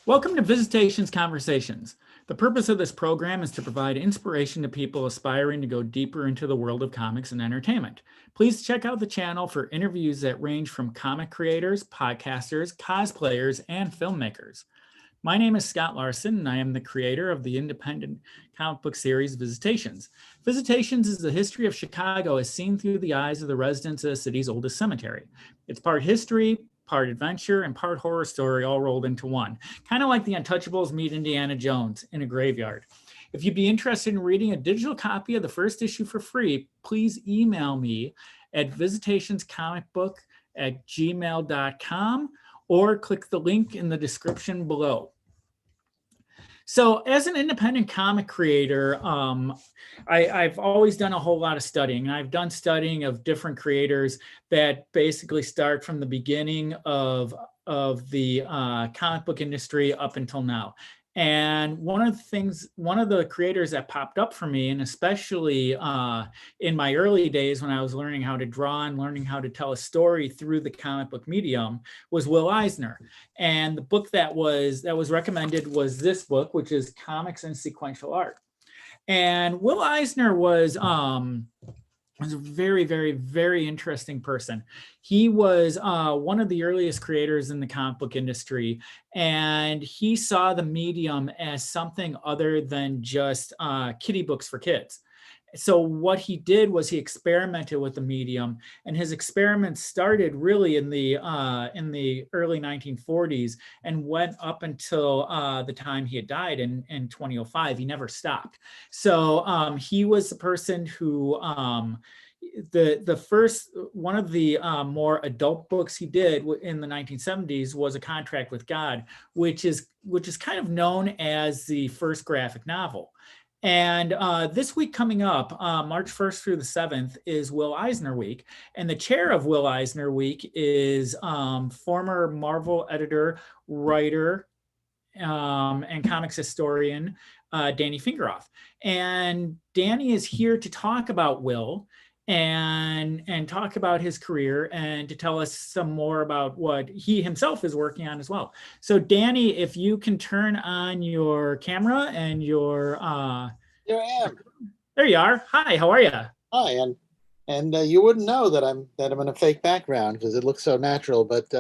Welcome to Visitations Conversations. The purpose of this program is to provide inspiration to people aspiring to go deeper into the world of comics and entertainment. Please check out the channel for interviews that range from comic creators, podcasters, cosplayers, and filmmakers. My name is Scott Larson, and I am the creator of the independent comic book series Visitations. Visitations is the history of Chicago as seen through the eyes of the residents of the city's oldest cemetery. It's part history, part adventure, and part horror story all rolled into one. Kind of like the Untouchables meet Indiana Jones in a graveyard. If you'd be interested in reading a digital copy of the first issue for free, please email me at visitationscomicbook@gmail.com or click the link in the description below. So as an independent comic creator, I've always done a whole lot of studying. I've done studying of different creators that basically start from the beginning of the comic book industry up until now. And one of the creators that popped up for me, and especially in my early days when I was learning how to draw and learning how to tell a story through the comic book medium, was Will Eisner. And the book that was recommended was this book, which is Comics and Sequential Art. And Will Eisner was a very, very, very interesting person. He was one of the earliest creators in the comic book industry, and he saw the medium as something other than just kiddie books for kids. So what he did was he experimented with the medium, and his experiments started really in the early 1940s and went up until the time he had died in 2005. He never stopped. So he was the person who the first one of the more adult books he did in the 1970s was A Contract with God, which is kind of known as the first graphic novel. And this week coming up, March 1st through the 7th, is Will Eisner Week. And the chair of Will Eisner Week is former Marvel editor, writer, and comics historian, Danny Fingeroth. And Danny is here to talk about Will and talk about his career and to tell us some more about what he himself is working on as well. So Danny, if you can turn on your camera and your Here I am. there you are. Hi, how are you? Hi, and you wouldn't know that I'm in a fake background because it looks so natural, but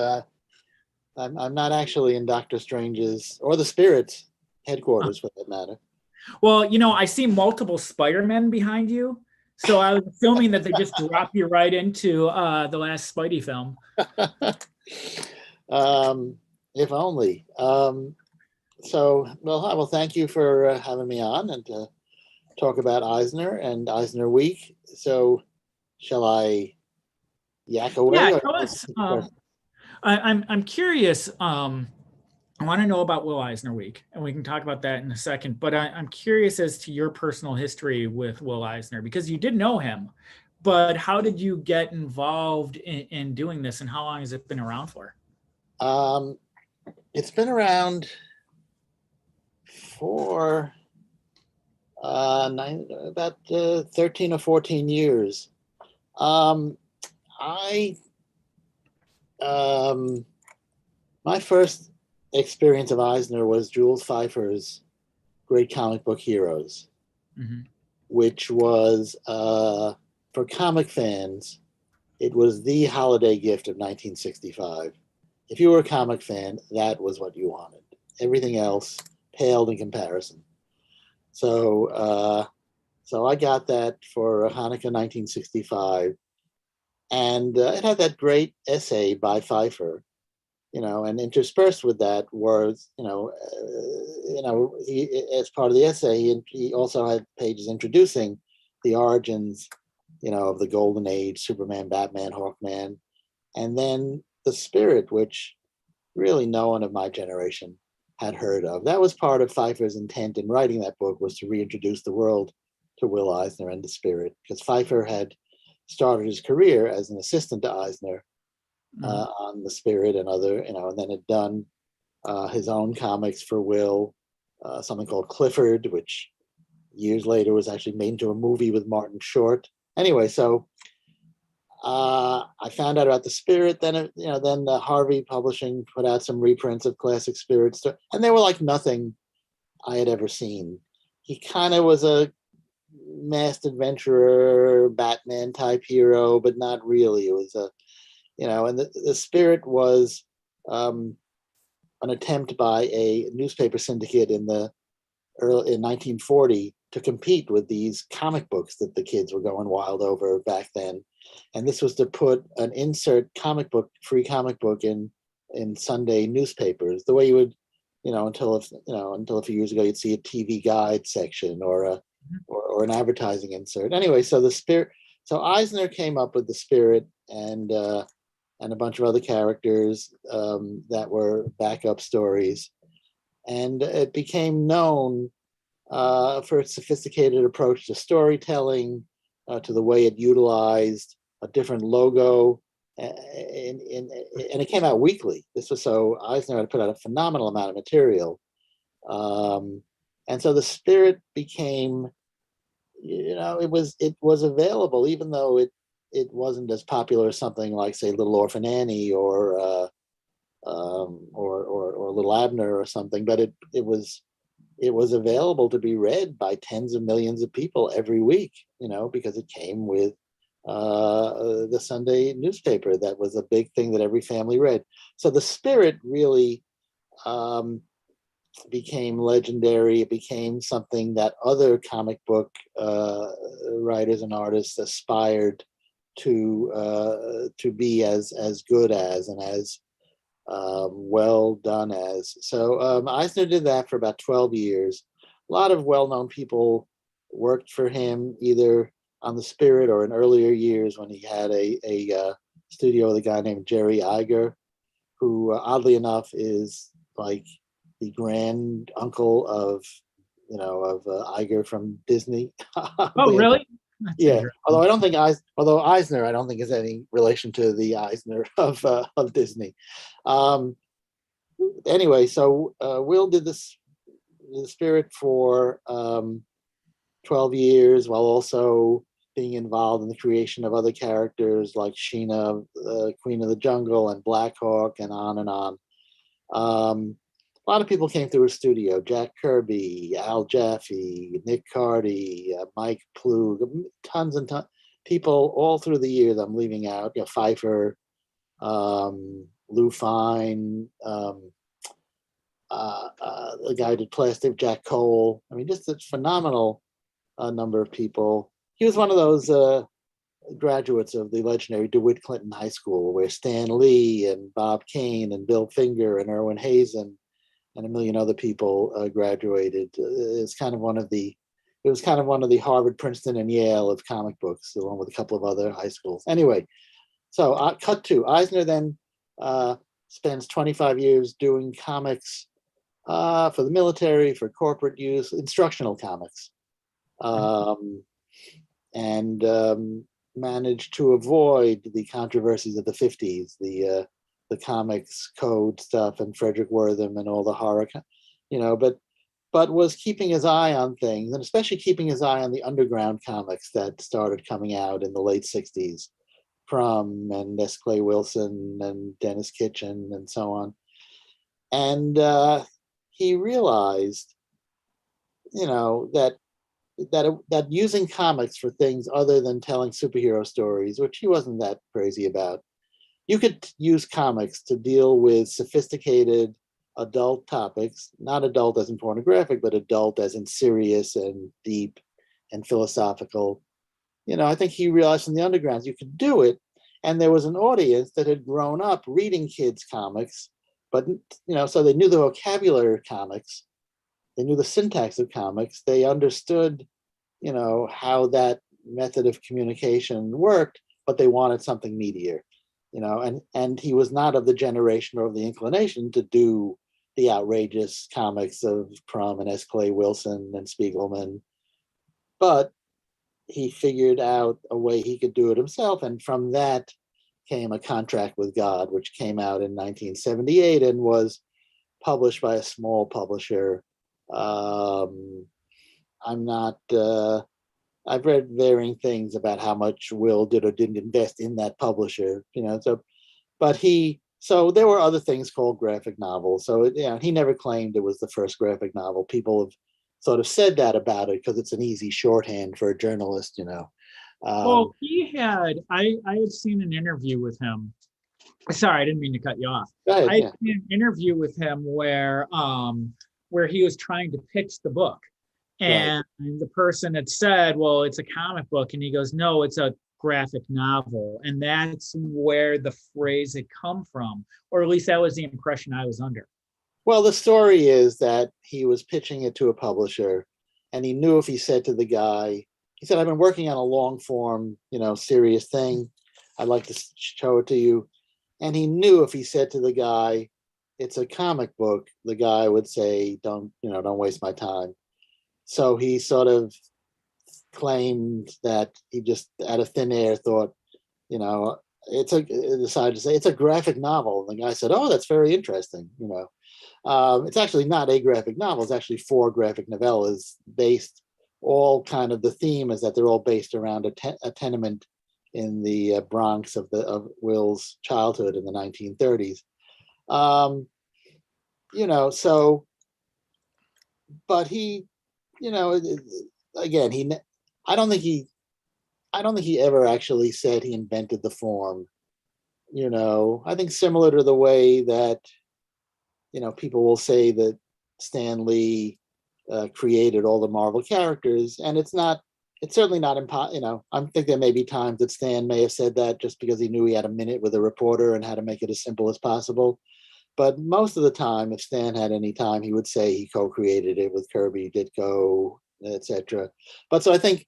I'm not actually in Doctor Strange's or the Spirit's headquarters for that matter. Well, I see multiple Spider-Men behind you. So I was assuming that they just drop you right into the last Spidey film. If only. Well, thank you for having me on and to talk about Eisner and Eisner Week. So, shall I yak away? Yeah, tell us. I'm curious. I want to know about Will Eisner Week, and we can talk about that in a second. But I'm curious as to your personal history with Will Eisner, because you did know him, but how did you get involved in doing this, and how long has it been around for? It's been around for about 13 or 14 years. My first experience of Eisner was Jules Pfeiffer's Great Comic Book Heroes, which was, for comic fans, it was the holiday gift of 1965. If you were a comic fan, that was what you wanted. Everything else paled in comparison. So I got that for Hanukkah 1965, and it had that great essay by Pfeiffer, and interspersed with that was, he, as part of the essay, he also had pages introducing the origins, of the Golden Age, Superman, Batman, Hawkman, and then the Spirit, which really no one of my generation had heard of. That was part of Pfeiffer's intent in writing that book, was to reintroduce the world to Will Eisner and the Spirit, because Pfeiffer had started his career as an assistant to Eisner on the Spirit and other, and then had done his own comics for Will, something called Clifford, which years later was actually made into a movie with Martin Short. Anyway, so I found out about the Spirit. Then Harvey Publishing put out some reprints of classic Spirit stuff, and they were like nothing I had ever seen. He kind of was a masked adventurer, Batman type hero, but not really. It was and the Spirit was an attempt by a newspaper syndicate in 1940 to compete with these comic books that the kids were going wild over back then. And this was to put an insert free comic book in Sunday newspapers, the way you would, until a few years ago, you'd see a TV guide section or an advertising insert. Anyway, so Eisner came up with the Spirit and a bunch of other characters that were backup stories. And it became known for its sophisticated approach to storytelling, to the way it utilized a different logo. And it came out weekly. So Eisner had put out a phenomenal amount of material. And so the Spirit became, it was available, even though it wasn't as popular as something like, say, Little Orphan Annie or Little Abner or something, but it was available to be read by tens of millions of people every week, because it came with the Sunday newspaper. That was a big thing that every family read. So the Spirit really became legendary. It became something that other comic book writers and artists aspired to be as good as and as well done as. So Eisner did that for about 12 years. A lot of well-known people worked for him, either on the Spirit or in earlier years when he had a studio with a guy named Jerry Iger, who oddly enough is like the grand uncle of Iger from Disney. Oh, really? Yeah, although Eisner, I don't think is any relation to the Eisner of Disney. Anyway, so Will did the Spirit for 12 years, while also being involved in the creation of other characters like Sheena, Queen of the Jungle, and Black Hawk, and on and on. A lot of people came through his studio: Jack Kirby, Al Jaffe, Nick Cardy, Mike Plug, tons and tons people all through the years. I'm leaving out, Pfeiffer, Lou Fine, the guy who did Plastic, Jack Cole. I mean, just a phenomenal number of people. He was one of those graduates of the legendary DeWitt Clinton High School, where Stan Lee and Bob Kane and Bill Finger and Erwin Hazen and a million other people graduated. It was kind of one of the Harvard, Princeton, and Yale of comic books, along with a couple of other high schools. Anyway, so cut to Eisner then spends 25 years doing comics for the military, for corporate use, instructional comics, and managed to avoid the controversies of the 50s, the comics code stuff and Frederick Wortham and all the horror, but was keeping his eye on things, and especially keeping his eye on the underground comics that started coming out in the late 60s, Crumb and S. Clay Wilson and Dennis Kitchen and so on. And he realized, that using comics for things other than telling superhero stories, which he wasn't that crazy about, you could use comics to deal with sophisticated adult topics, not adult as in pornographic, but adult as in serious and deep and philosophical. I think he realized in the undergrounds you could do it, and there was an audience that had grown up reading kids' comics, but so they knew the vocabulary of comics, they knew the syntax of comics, they understood, how that method of communication worked, but they wanted something meatier, and he was not of the generation or of the inclination to do the outrageous comics of Crumb and S. Clay Wilson and Spiegelman, but he figured out a way he could do it himself. And from that came A Contract with God, which came out in 1978 and was published by a small publisher. I'm not I've read varying things about how much Will did or didn't invest in that publisher, so, but so there were other things called graphic novels. So, he never claimed it was the first graphic novel. People have sort of said that about it because it's an easy shorthand for a journalist, Well, I had seen an interview with him. Sorry, I didn't mean to cut you off. Go ahead, I had yeah. seen an interview with him where he was trying to pitch the book. Right. And the person had said, well, it's a comic book. And he goes, no, it's a graphic novel. And that's where the phrase had come from, or at least that was the impression I was under. Well, the story is that he was pitching it to a publisher, and he knew if he said to the guy, he said, I've been working on a long form, serious thing. I'd like to show it to you. And he knew if he said to the guy, it's a comic book, the guy would say, don't waste my time. So he sort of claimed that he just out of thin air thought, decided to say it's a graphic novel. And the guy said, oh, that's very interesting. It's actually not a graphic novel. It's actually 4 graphic novellas based. All kind of the theme is that they're all based around a tenement in the Bronx of Will's childhood in the 1930s. So, but he, again, I don't think he ever actually said he invented the form. I think similar to the way that, people will say that Stan Lee created all the Marvel characters, and it's certainly not impossible. I think there may be times that Stan may have said that just because he knew he had a minute with a reporter and how to make it as simple as possible. But most of the time, if Stan had any time, he would say he co-created it with Kirby, Ditko, etc. But so I think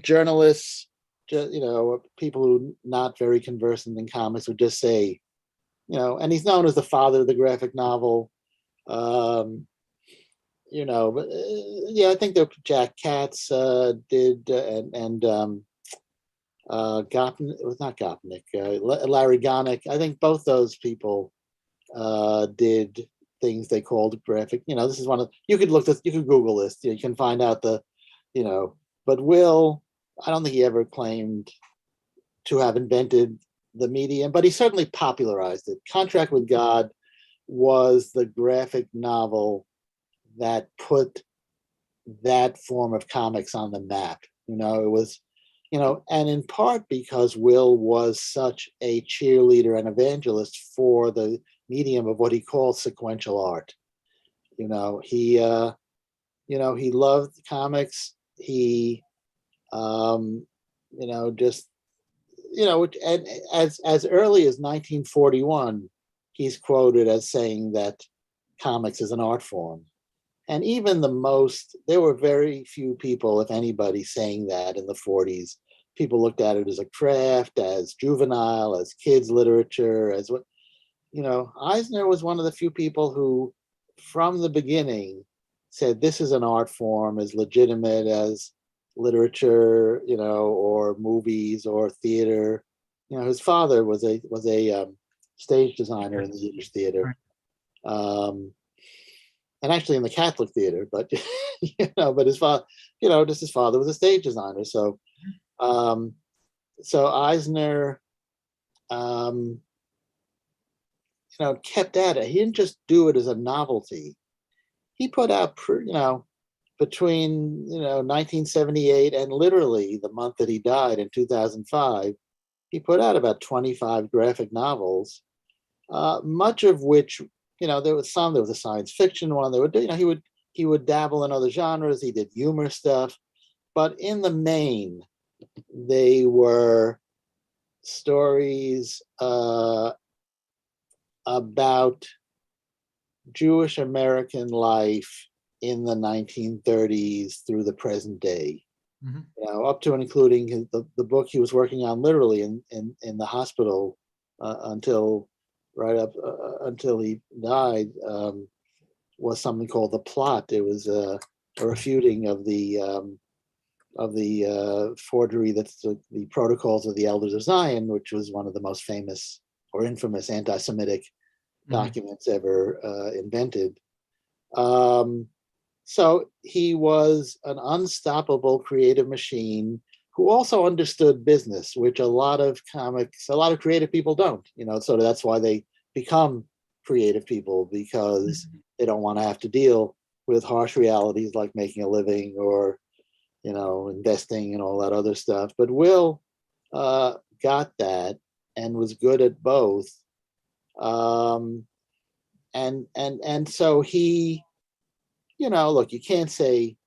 journalists, people who not very conversant in comics would just say, and he's known as the father of the graphic novel. But I think that Jack Katz did, and Gopnik, it was not Gopnik, Larry Gonick. I think both those people did things they called graphic. This is one of, you could Google this. You can find out but Will, I don't think he ever claimed to have invented the medium, but he certainly popularized it. Contract with God was the graphic novel that put that form of comics on the map. It was, and in part because Will was such a cheerleader and evangelist for the medium of what he called sequential art. He loved comics. He, just, and as early as 1941, he's quoted as saying that comics is an art form. And even there were very few people, if anybody, saying that in the 40s. People looked at it as a craft, as juvenile, as kids' literature, as what, Eisner was one of the few people who, from the beginning, said this is an art form as legitimate as literature, or movies or theater. His father was a stage designer in the Yiddish theater. And actually in the Catholic theater, but but his father, his father was a stage designer. So, Eisner, kept at it. He didn't just do it as a novelty. He put out, between 1978 and literally the month that he died in 2005, he put out about 25 graphic novels, much of which. There was a science fiction one. He would dabble in other genres. He did humor stuff, but in the main, they were stories about Jewish American life in the 1930s through the present day. Mm-hmm. Up to and including the book he was working on literally in the hospital until he died, was something called The Plot. It was a refuting of the forgery that's the Protocols of the Elders of Zion, which was one of the most famous or infamous anti-Semitic documents ever invented. So he was an unstoppable creative machine who also understood business, which a lot of creative people don't, so that's why they become creative people, because they don't want to have to deal with harsh realities like making a living or, investing and all that other stuff. But Will got that and was good at both. And so he, look, you can't say,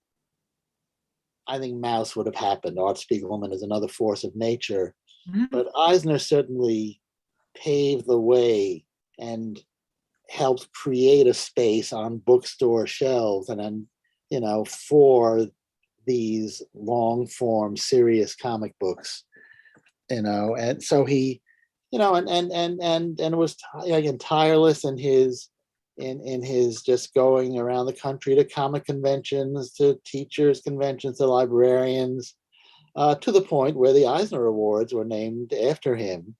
I think Maus would have happened. Art Spiegelman is another force of nature. Mhm. But Eisner certainly paved the way and helped create a space on bookstore shelves and then, for these long form, serious comic books, and so he, and was again tireless in his just going around the country to comic conventions, to teachers conventions, to librarians, to the point where the Eisner Awards were named after him.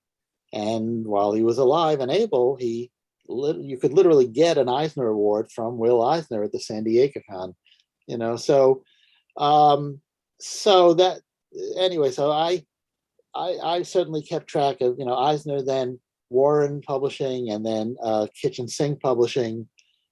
And while he was alive and able, you could literally get an Eisner Award from Will Eisner at the San Diego Con, So, so that anyway, so I certainly kept track of, Eisner, then Warren Publishing, and then Kitchen Sink Publishing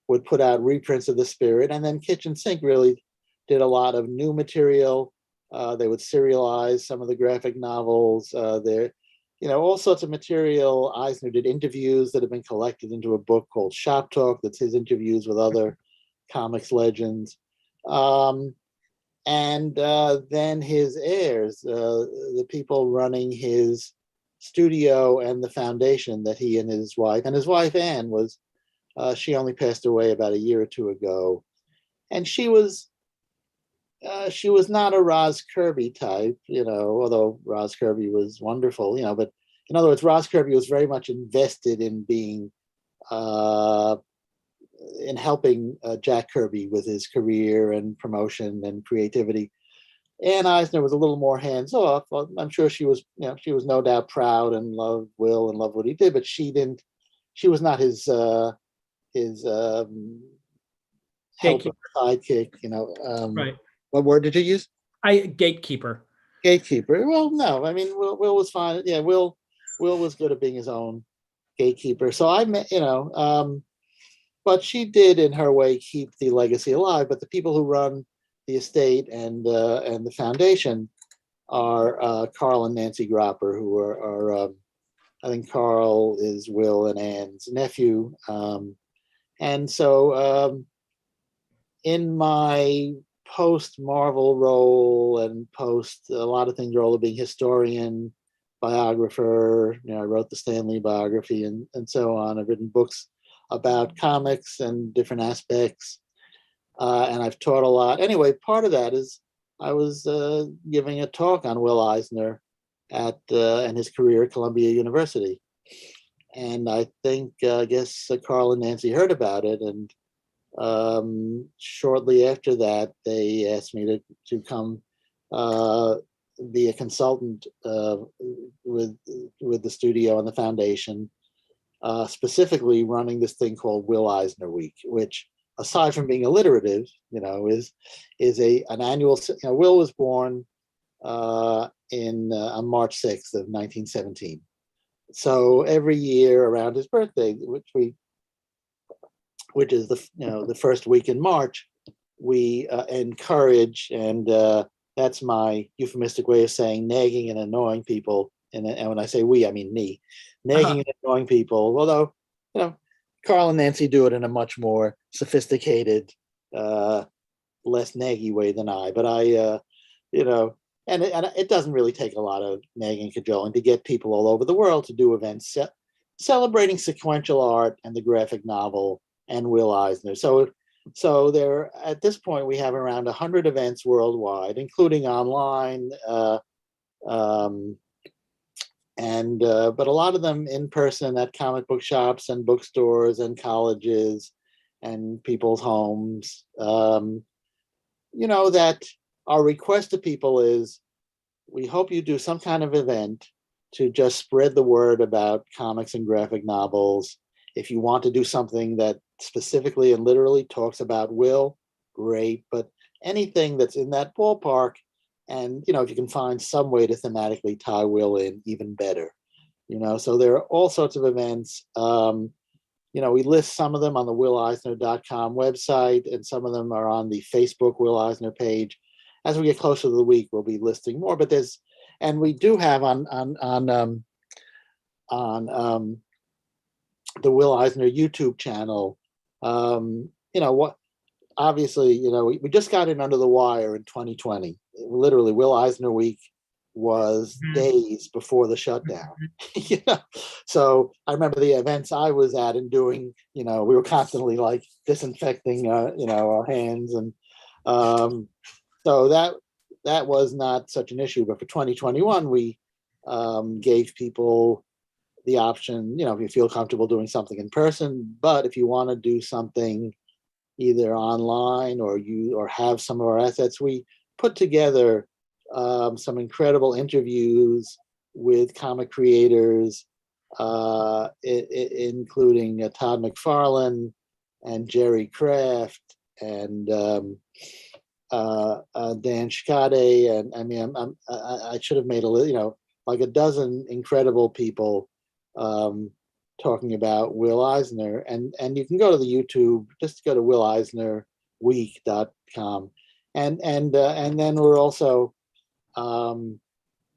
would put out reprints of The Spirit, and then Kitchen Sink really did a lot of new material. They would serialize some of the graphic novels. All sorts of material. Eisner did interviews that have been collected into a book called Shop Talk. That's his interviews with other comics legends. And then his heirs, the people running his studio and the foundation that he and his wife Anne she only passed away about a year or two ago, and she was not a Roz Kirby type, although Roz Kirby was wonderful, but in other words, Roz Kirby was very much invested in being in helping Jack Kirby with his career and promotion and creativity. Anne Eisner was a little more hands off. I'm sure she was no doubt proud and loved Will and loved what he did, but she was not his helper, sidekick. Right. What word did you use? Gatekeeper. Gatekeeper. Well, no, I mean, Will was fine. Yeah, Will was good at being his own gatekeeper. So I met, but she did in her way keep the legacy alive. But the people who run the estate and the foundation are Carl and Nancy Gropper, who are I think Carl is Will and Anne's nephew. And so in my post Marvel role and post a lot of things role of being historian, biographer, I wrote the Stan Lee biography and so on. I've written books about comics and different aspects. And I've taught a lot. Anyway, part of that is I was giving a talk on Will Eisner and his career at Columbia University. And I think, I guess Carl and Nancy heard about it. And shortly after that, they asked me to come be a consultant with the studio and the foundation, specifically running this thing called Will Eisner Week, which, aside from being alliterative, is an annual. Will was born on March 6th of 1917. So every year around his birthday, which is the first week in March, we encourage, and that's my euphemistic way of saying nagging and annoying people. And when I say we, I mean me, nagging and annoying people. Although, Carl and Nancy do it in a much more sophisticated, less naggy way than I. But I, and it doesn't really take a lot of nagging and cajoling to get people all over the world to do events celebrating sequential art and the graphic novel and Will Eisner. So there, at this point, we have around 100 events worldwide, including online, but a lot of them in person at comic book shops and bookstores and colleges and people's homes. That our request to people is, we hope you do some kind of event to just spread the word about comics and graphic novels. If you want to do something that specifically and literally talks about Will, great, but anything that's in that ballpark, and if you can find some way to thematically tie Will in, even better. So there are all sorts of events. We list some of them on the WillEisner.com website, and some of them are on the Facebook Will Eisner page. As we get closer to the week, we'll be listing more. But we do have on the Will Eisner YouTube channel. Obviously, we just got in under the wire in 2020. Literally, Will Eisner Week was days before the shutdown. So I remember the events I was at and doing, we were constantly like disinfecting, our hands. And so that was not such an issue. But for 2021, we gave people the option, if you feel comfortable doing something in person, but if you want to do something either online or have some of our assets, we put together some incredible interviews with comic creators, including Todd McFarlane and Jerry Kraft and Dan Schade. And I mean, I should have made like a dozen incredible people talking about Will Eisner, and you can go to the YouTube, just go to WillEisnerWeek.com, and then we're also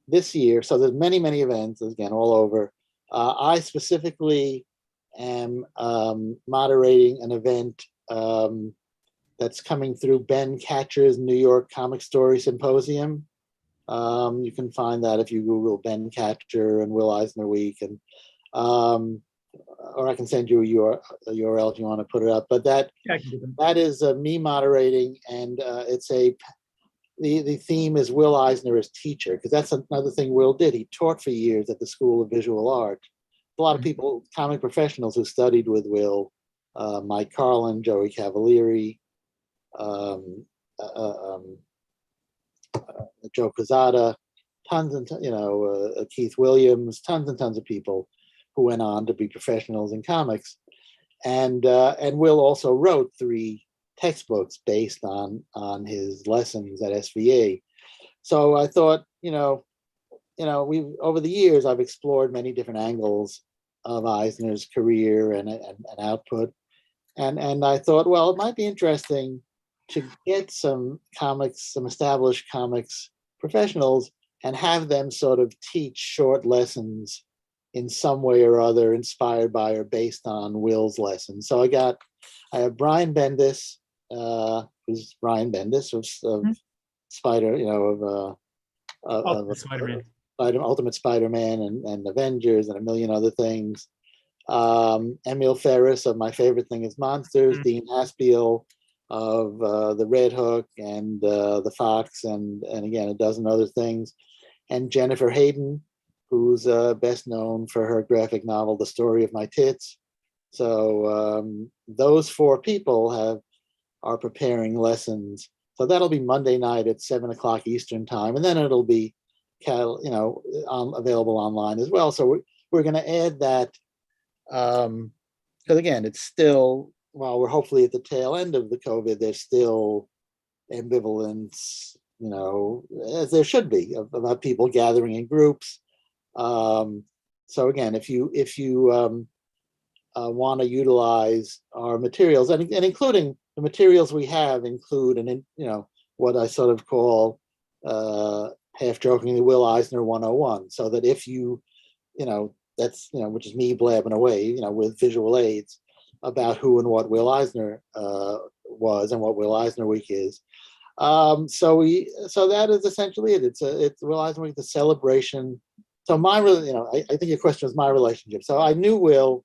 this year. So there's many events again all over. I specifically am moderating an event that's coming through Ben Catcher's New York Comic Story Symposium. You can find that if you Google Ben Catcher and Will Eisner Week, and or I can send you a URL if you want to put it up. But that is me moderating, and it's the theme is Will Eisner as teacher, because that's another thing Will did. He taught for years at the School of Visual Art. A lot of people, comic professionals who studied with Will, Mike Carlin, Joey Cavalieri, Joe Quesada, tons and Keith Williams, tons and tons of people who went on to be professionals in comics. And Will also wrote 3 textbooks based on his lessons at SVA. So I thought, we've over the years I've explored many different angles of Eisner's career and output, and I thought, well, it might be interesting to get some established comics professionals and have them sort of teach short lessons in some way or other, inspired by or based on Will's lessons. So I have Brian Bendis, who's Brian Bendis of Spider, Spider-Man. Ultimate Spider-Man and Avengers and a million other things. Emil Ferris of My Favorite Thing Is Monsters, Dean Haspiel of the Red Hook and the Fox, and again a dozen other things, and Jennifer Hayden, who's best known for her graphic novel The Story of My Tits. So those 4 people are preparing lessons. So that'll be Monday night at 7:00 Eastern time, and then it'll be available online as well. So we're going to add that because again, it's still, while we're hopefully at the tail end of the COVID, there's still ambivalence, as there should be, about people gathering in groups. So again, if you want to utilize our materials, and including the materials we have include what I sort of call half jokingly Will Eisner 101, so that if that's which is me blabbing away with visual aids about who and what Will Eisner was and what Will Eisner Week is. So that is essentially it. It's Will Eisner Week, the celebration. So I think your question was my relationship. So I knew Will.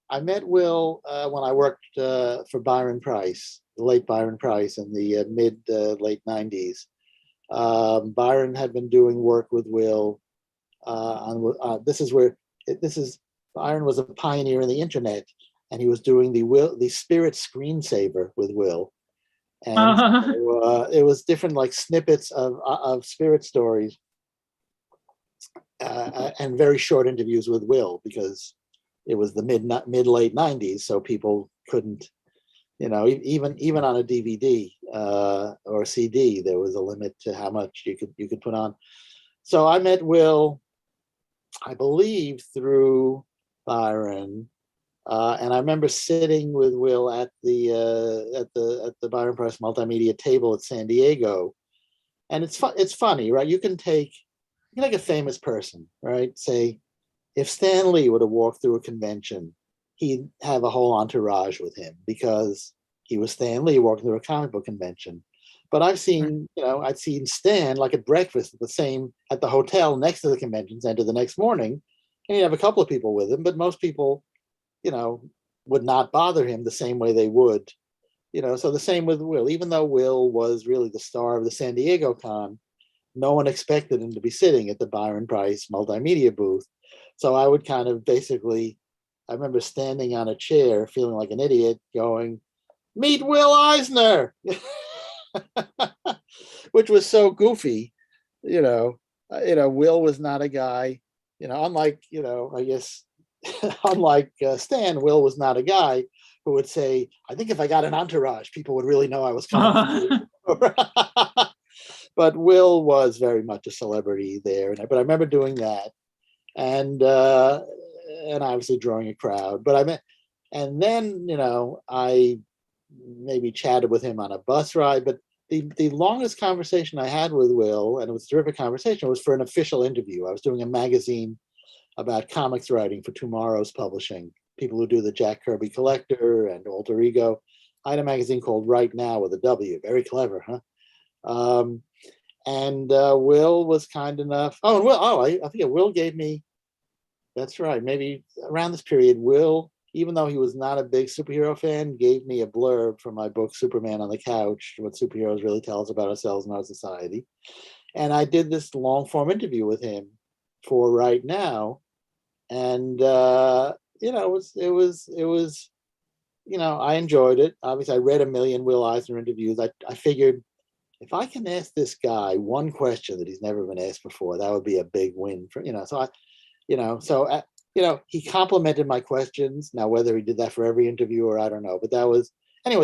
I met Will when I worked for Byron Price, the late Byron Price, in the late 90s. Byron had been doing work with Will. Byron was a pioneer in the internet, and he was doing the Spirit screensaver with Will, and it was different like snippets of Spirit stories and very short interviews with Will, because it was the mid late 90s, so people couldn't, even on a DVD, or CD. There was a limit to how much you could put on. So I met Will, I believe, through Byron. And I remember sitting with Will at the Byron Press multimedia table at San Diego. And it's funny, right? You can take a famous person, right? Say, if Stan Lee would have walked through a convention, he'd have a whole entourage with him because he was Stan Lee walking through a comic book convention. But I'd seen Stan like at breakfast at the hotel next to the convention center the next morning, and he'd have a couple of people with him, but most people, would not bother him the same way they would, so the same with Will. Even though Will was really the star of the San Diego con, no one expected him to be sitting at the Byron Price multimedia booth. So I would kind of I remember standing on a chair feeling like an idiot going, "Meet Will Eisner," which was so goofy. Will was not a guy, unlike, I guess, unlike Stan, Will was not a guy who would say, "I think if I got an entourage, people would really know I was coming." But Will was very much a celebrity there. But I remember doing that, and obviously drawing a crowd. And then I maybe chatted with him on a bus ride. But the longest conversation I had with Will, and it was a terrific conversation, was for an official interview. I was doing a magazine about comics writing for Tomorrow's Publishing, people who do the Jack Kirby Collector and Alter Ego. I had a magazine called Right Now with a W. Very clever, huh? And Will was kind enough. Oh, and Will. Oh, I think Will gave me. That's right. Maybe around this period, Will, even though he was not a big superhero fan, gave me a blurb from my book Superman on the Couch: What Superheroes Really Tell Us About Ourselves and Our Society. And I did this long form interview with him for Right Now, and it was I enjoyed it. Obviously, I read a million Will Eisner interviews. I figured, if I can ask this guy one question that he's never been asked before, that would be a big win for. He complimented my questions. Now, whether he did that for every interview or I don't know, but it was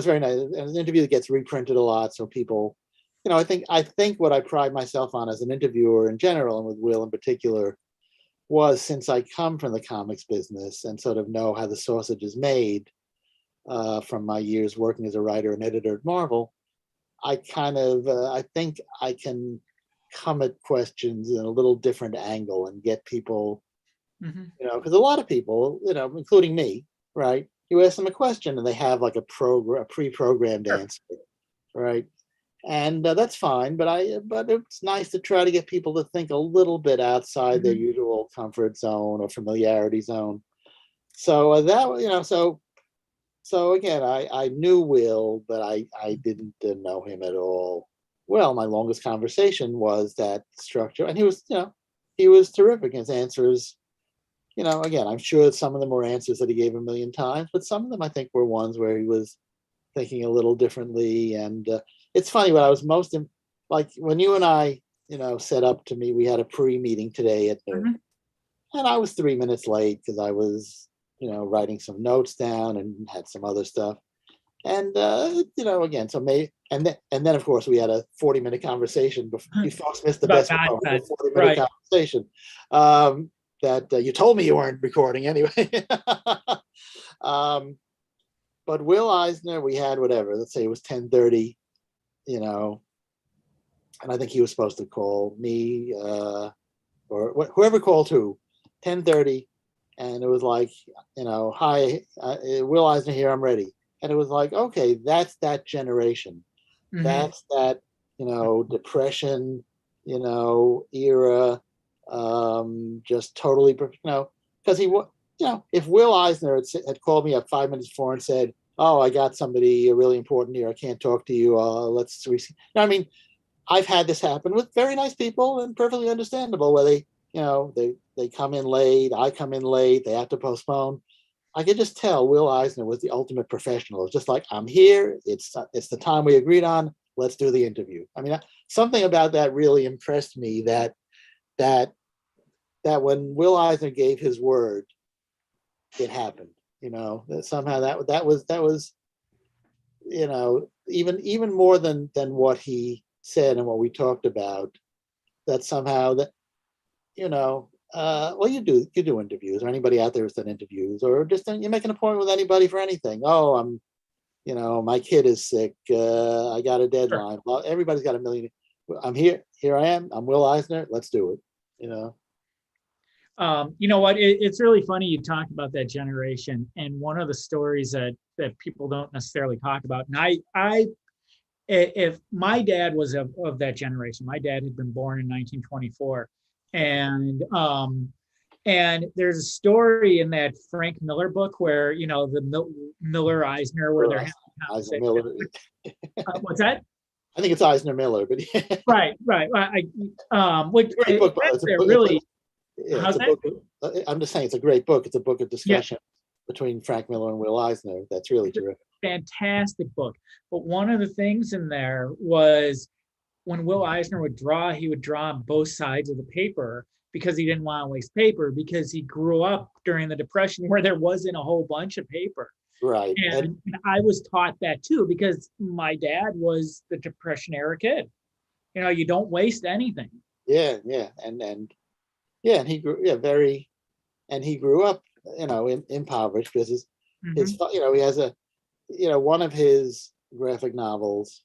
very nice. And an interview that gets reprinted a lot, so people, I think what I pride myself on as an interviewer in general, and with Will in particular, was, since I come from the comics business and sort of know how the sausage is made from my years working as a writer and editor at Marvel, I think I can come at questions in a little different angle and get people, because a lot of people, including me, right? You ask them a question and they have like a pre-programmed answer, right? And that's fine, but it's nice to try to get people to think a little bit outside their usual comfort zone or familiarity zone. So so again, I knew Will, but I didn't know him at all. Well, my longest conversation was that structure, and he was terrific. His answers, again, I'm sure some of them were answers that he gave a million times, but some of them I think were ones where he was thinking a little differently. And it's funny, what I was most like when you and I, set up to meet, we had a pre-meeting today at noon, and I was 3 minutes late because I was, writing some notes down and had some other stuff. And again, so and then of course we had a 40-minute conversation. You folks missed the best part of the 40-minute conversation. That you told me you weren't recording anyway. But Will Eisner, we had whatever, let's say it was 10:30, and I think he was supposed to call me or whoever called who, 10:30, and it was like, "Hi, Will Eisner here, I'm ready." And it was like, okay, that's that generation. That's that, depression, era, just totally, because if Will Eisner had called me up 5 minutes before and said, "Oh, I got somebody really important here, I can't talk to you, let's receive." I mean, I've had this happen with very nice people, and perfectly understandable, where they come in late, I come in late, they have to postpone. I could just tell Will Eisner was the ultimate professional. It's just like, I'm here. It's the time we agreed on. Let's do the interview. I mean, something about that really impressed me. That when Will Eisner gave his word, it happened. That somehow that was even more than what he said and what we talked about, that somehow that, well, you do interviews, or anybody out there has done interviews, or just you make an appointment with anybody for anything. Oh, my kid is sick. I got a deadline. Well, everybody's got a million. I'm here. Here I am. I'm Will Eisner. Let's do it. You know what? It's really funny you talk about that generation, and one of the stories that people don't necessarily talk about. And if my dad was of that generation, my dad had been born in 1924, and there's a story in that Frank Miller book where the Miller Eisner, where they're having a Eisner conversation. Miller. What's that? I think it's Eisner Miller, but Right. Which great book. really. It's a book. I'm just saying, it's a great book. It's a book of discussion between Frank Miller and Will Eisner. That's really terrific. Fantastic book. But one of the things in there was when Will Eisner would draw, he would draw on both sides of the paper because he didn't want to waste paper, because he grew up during the Depression where there wasn't a whole bunch of paper. Right. And I was taught that too, because my dad was the Depression era kid. You don't waste anything. Yeah. And he grew he grew up, impoverished, because his he has one of his graphic novels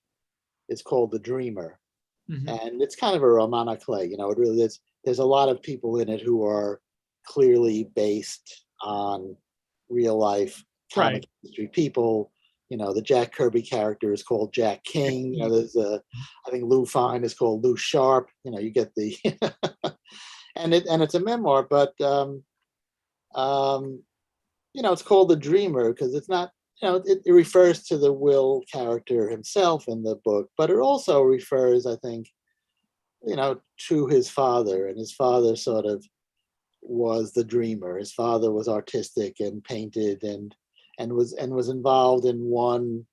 is called The Dreamer. And it's kind of a roman à clé. It really is. There's a lot of people in it who are clearly based on real life comic industry people. The Jack Kirby character is called Jack King. There's I think Lou Fine is called Lou Sharp. You get the and it's a memoir, but it's called The Dreamer because it's not, it refers to the Will character himself in the book, but it also refers, I think, to his father, and his father sort of was the dreamer. His father was artistic and painted and was involved in one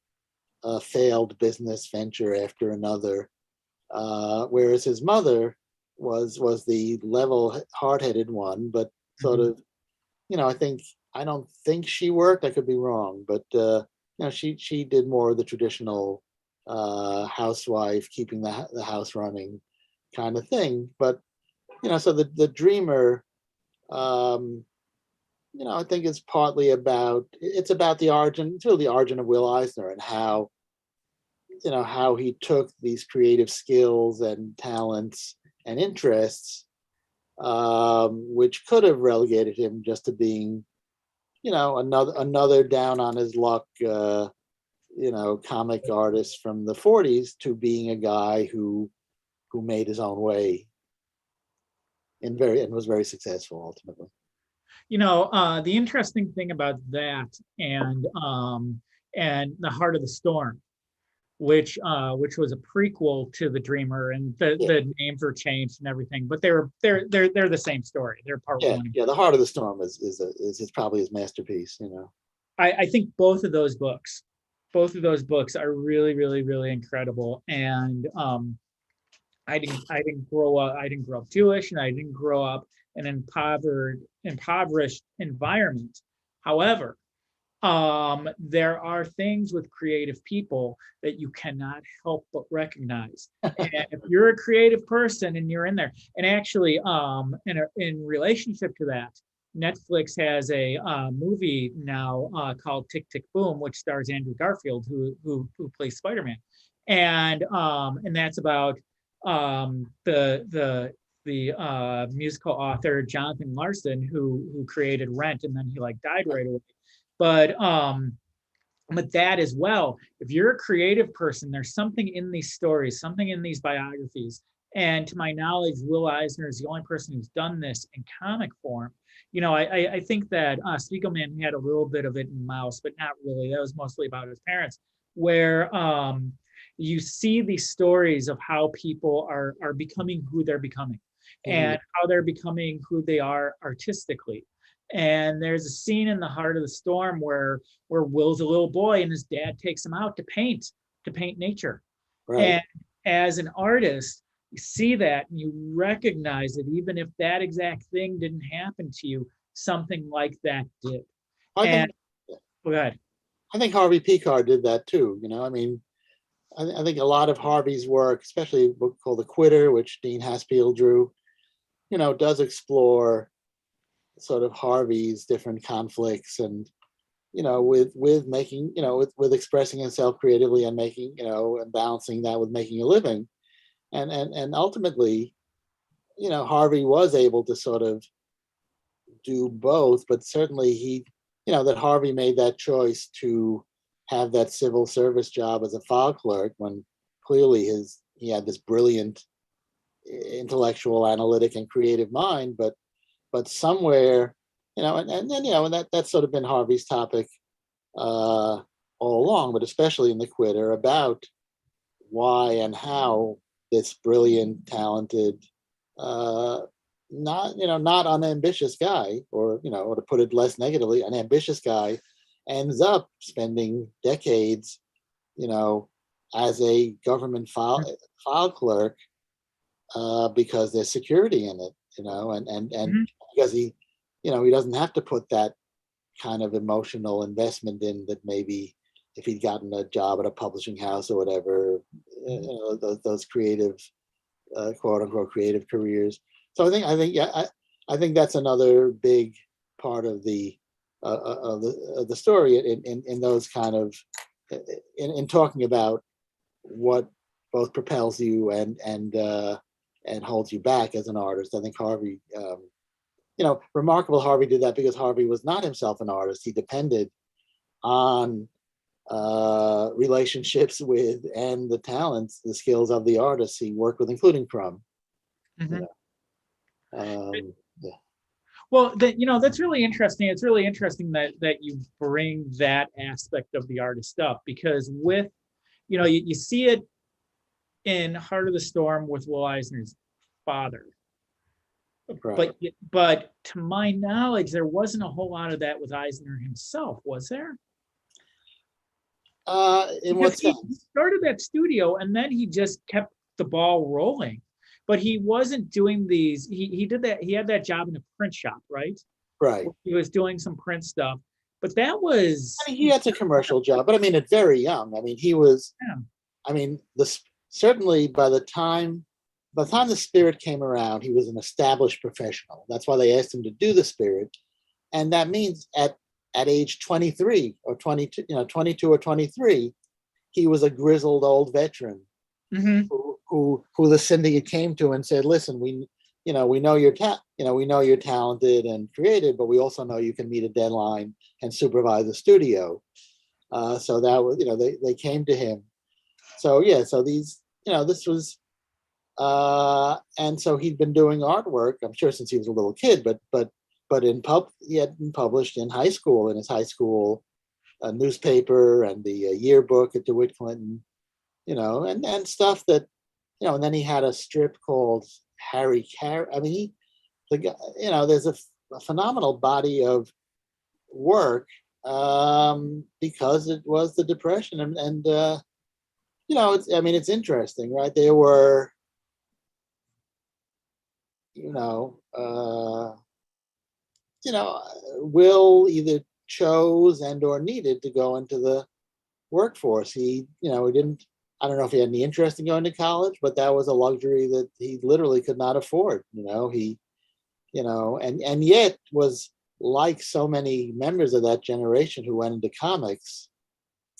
failed business venture after another, whereas his mother was the level, hard-headed one, but sort of, I don't think she worked. I could be wrong, but she did more of the traditional housewife, keeping the house running kind of thing. But so the dreamer, I think it's partly about the origin. It's really the origin of Will Eisner and how he took these creative skills and talents and interests, which could have relegated him just to being, another down on his luck, comic artist from the 40s, to being a guy who made his own way and was very successful ultimately. The interesting thing about that and The Heart of the Storm, which was a prequel to The Dreamer, and the names were changed and everything, but they're the same story. They're part one. Yeah, The Heart of the Storm is probably his masterpiece. I think both of those books are really, really, really incredible. And I didn't grow up Jewish, and I didn't grow up in an impoverished environment. However, there are things with creative people that you cannot help but recognize. And if you're a creative person and you're in there, and actually, in relationship to that, Netflix has a movie now called Tick, Tick, Boom, which stars Andrew Garfield, who plays Spider-Man, and that's about the musical author Jonathan Larson, who created Rent, and then he died right away. But that as well, if you're a creative person, there's something in these stories, something in these biographies. And to my knowledge, Will Eisner is the only person who's done this in comic form. I think that Spiegelman had a little bit of it in Mouse, but not really. That was mostly about his parents, where you see these stories of how people are becoming who they're becoming, and how they're becoming who they are artistically. And there's a scene in The Heart of the Storm where Will's a little boy and his dad takes him out to paint nature. Right. And as an artist, you see that and you recognize that even if that exact thing didn't happen to you, something like that did. Go ahead. I think Harvey Pekar did that too. I think a lot of Harvey's work, especially a book called The Quitter, which Dean Haspiel drew, does explore sort of Harvey's different conflicts and, with making, with expressing himself creatively and making, and balancing that with making a living. And ultimately, Harvey was able to sort of do both, but certainly that Harvey made that choice to have that civil service job as a file clerk when clearly he had this brilliant intellectual, analytic, and creative mind, but somewhere, and then and that's sort of been Harvey's topic all along, but especially in The Quitter, about why and how this brilliant, talented, not unambitious guy, or to put it less negatively, an ambitious guy ends up spending decades, as a government file clerk, because there's security in it, and because he doesn't have to put that kind of emotional investment in that maybe if he'd gotten a job at a publishing house or whatever, those creative, quote unquote, creative careers. So I think that's another big part of the story in those kind of in talking about what both propels you and holds you back as an artist. I think Harvey, remarkable Harvey did that because Harvey was not himself an artist. He depended on relationships with and the talents, the skills of the artists he worked with, including Crumb. Mm-hmm. Yeah. Well, that's really interesting. It's really interesting that you bring that aspect of the artist up, because with, you see it in Heart of the Storm with Will Eisner's father. Right. But to my knowledge, there wasn't a whole lot of that with Eisner himself, was there? In what sense? He started that studio and then he just kept the ball rolling. But he wasn't doing these. He did that. He had that job in a print shop, right? Right. He was doing some print stuff, but that was. I mean, he had a commercial job, but I mean, at very young. I mean, he was. Yeah. I mean, certainly by the time the Spirit came around, he was an established professional. That's why they asked him to do the Spirit, and that means at age 23 or 22, 22 or 23, he was a grizzled old veteran. Mm-hmm. Who the syndicate came to and said, "Listen, we know you're talented and creative, but we also know you can meet a deadline and supervise a studio." So that was, they came to him. So yeah, so these, this was, and so he'd been doing artwork, I'm sure, since he was a little kid, but he had been published in his high school newspaper and the yearbook at DeWitt Clinton, and stuff that. And then he had a strip called Harry Carey. I mean, there's a phenomenal body of work because it was the Depression, and it's interesting, right? There were, Will either chose and or needed to go into the workforce. He didn't. I don't know if he had any interest in going to college, but that was a luxury that he literally could not afford. And yet was, like so many members of that generation who went into comics,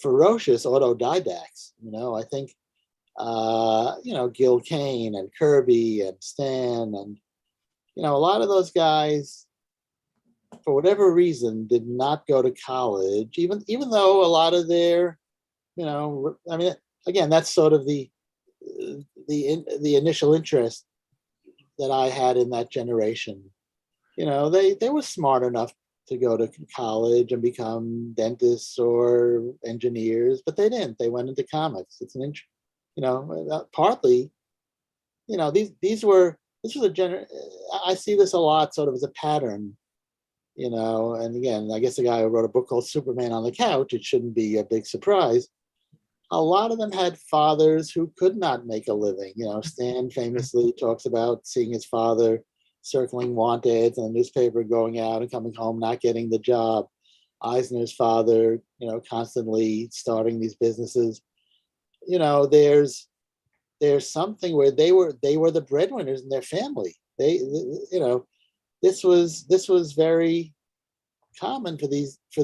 ferocious autodidacts. I think, Gil Kane and Kirby and Stan and, a lot of those guys, for whatever reason, did not go to college, even though a lot of their, again, that's sort of the initial interest that I had in that generation. They were smart enough to go to college and become dentists or engineers, but they didn't. They went into comics. It's partly, this was I see this a lot sort of as a pattern, and again, I guess the guy who wrote a book called Superman on the Couch, it shouldn't be a big surprise. A lot of them had fathers who could not make a living. Stan famously talks about seeing his father circling want ads in the newspaper, going out and coming home, not getting the job. Eisner's father, constantly starting these businesses. there's something where they were the breadwinners in their family. This was very common for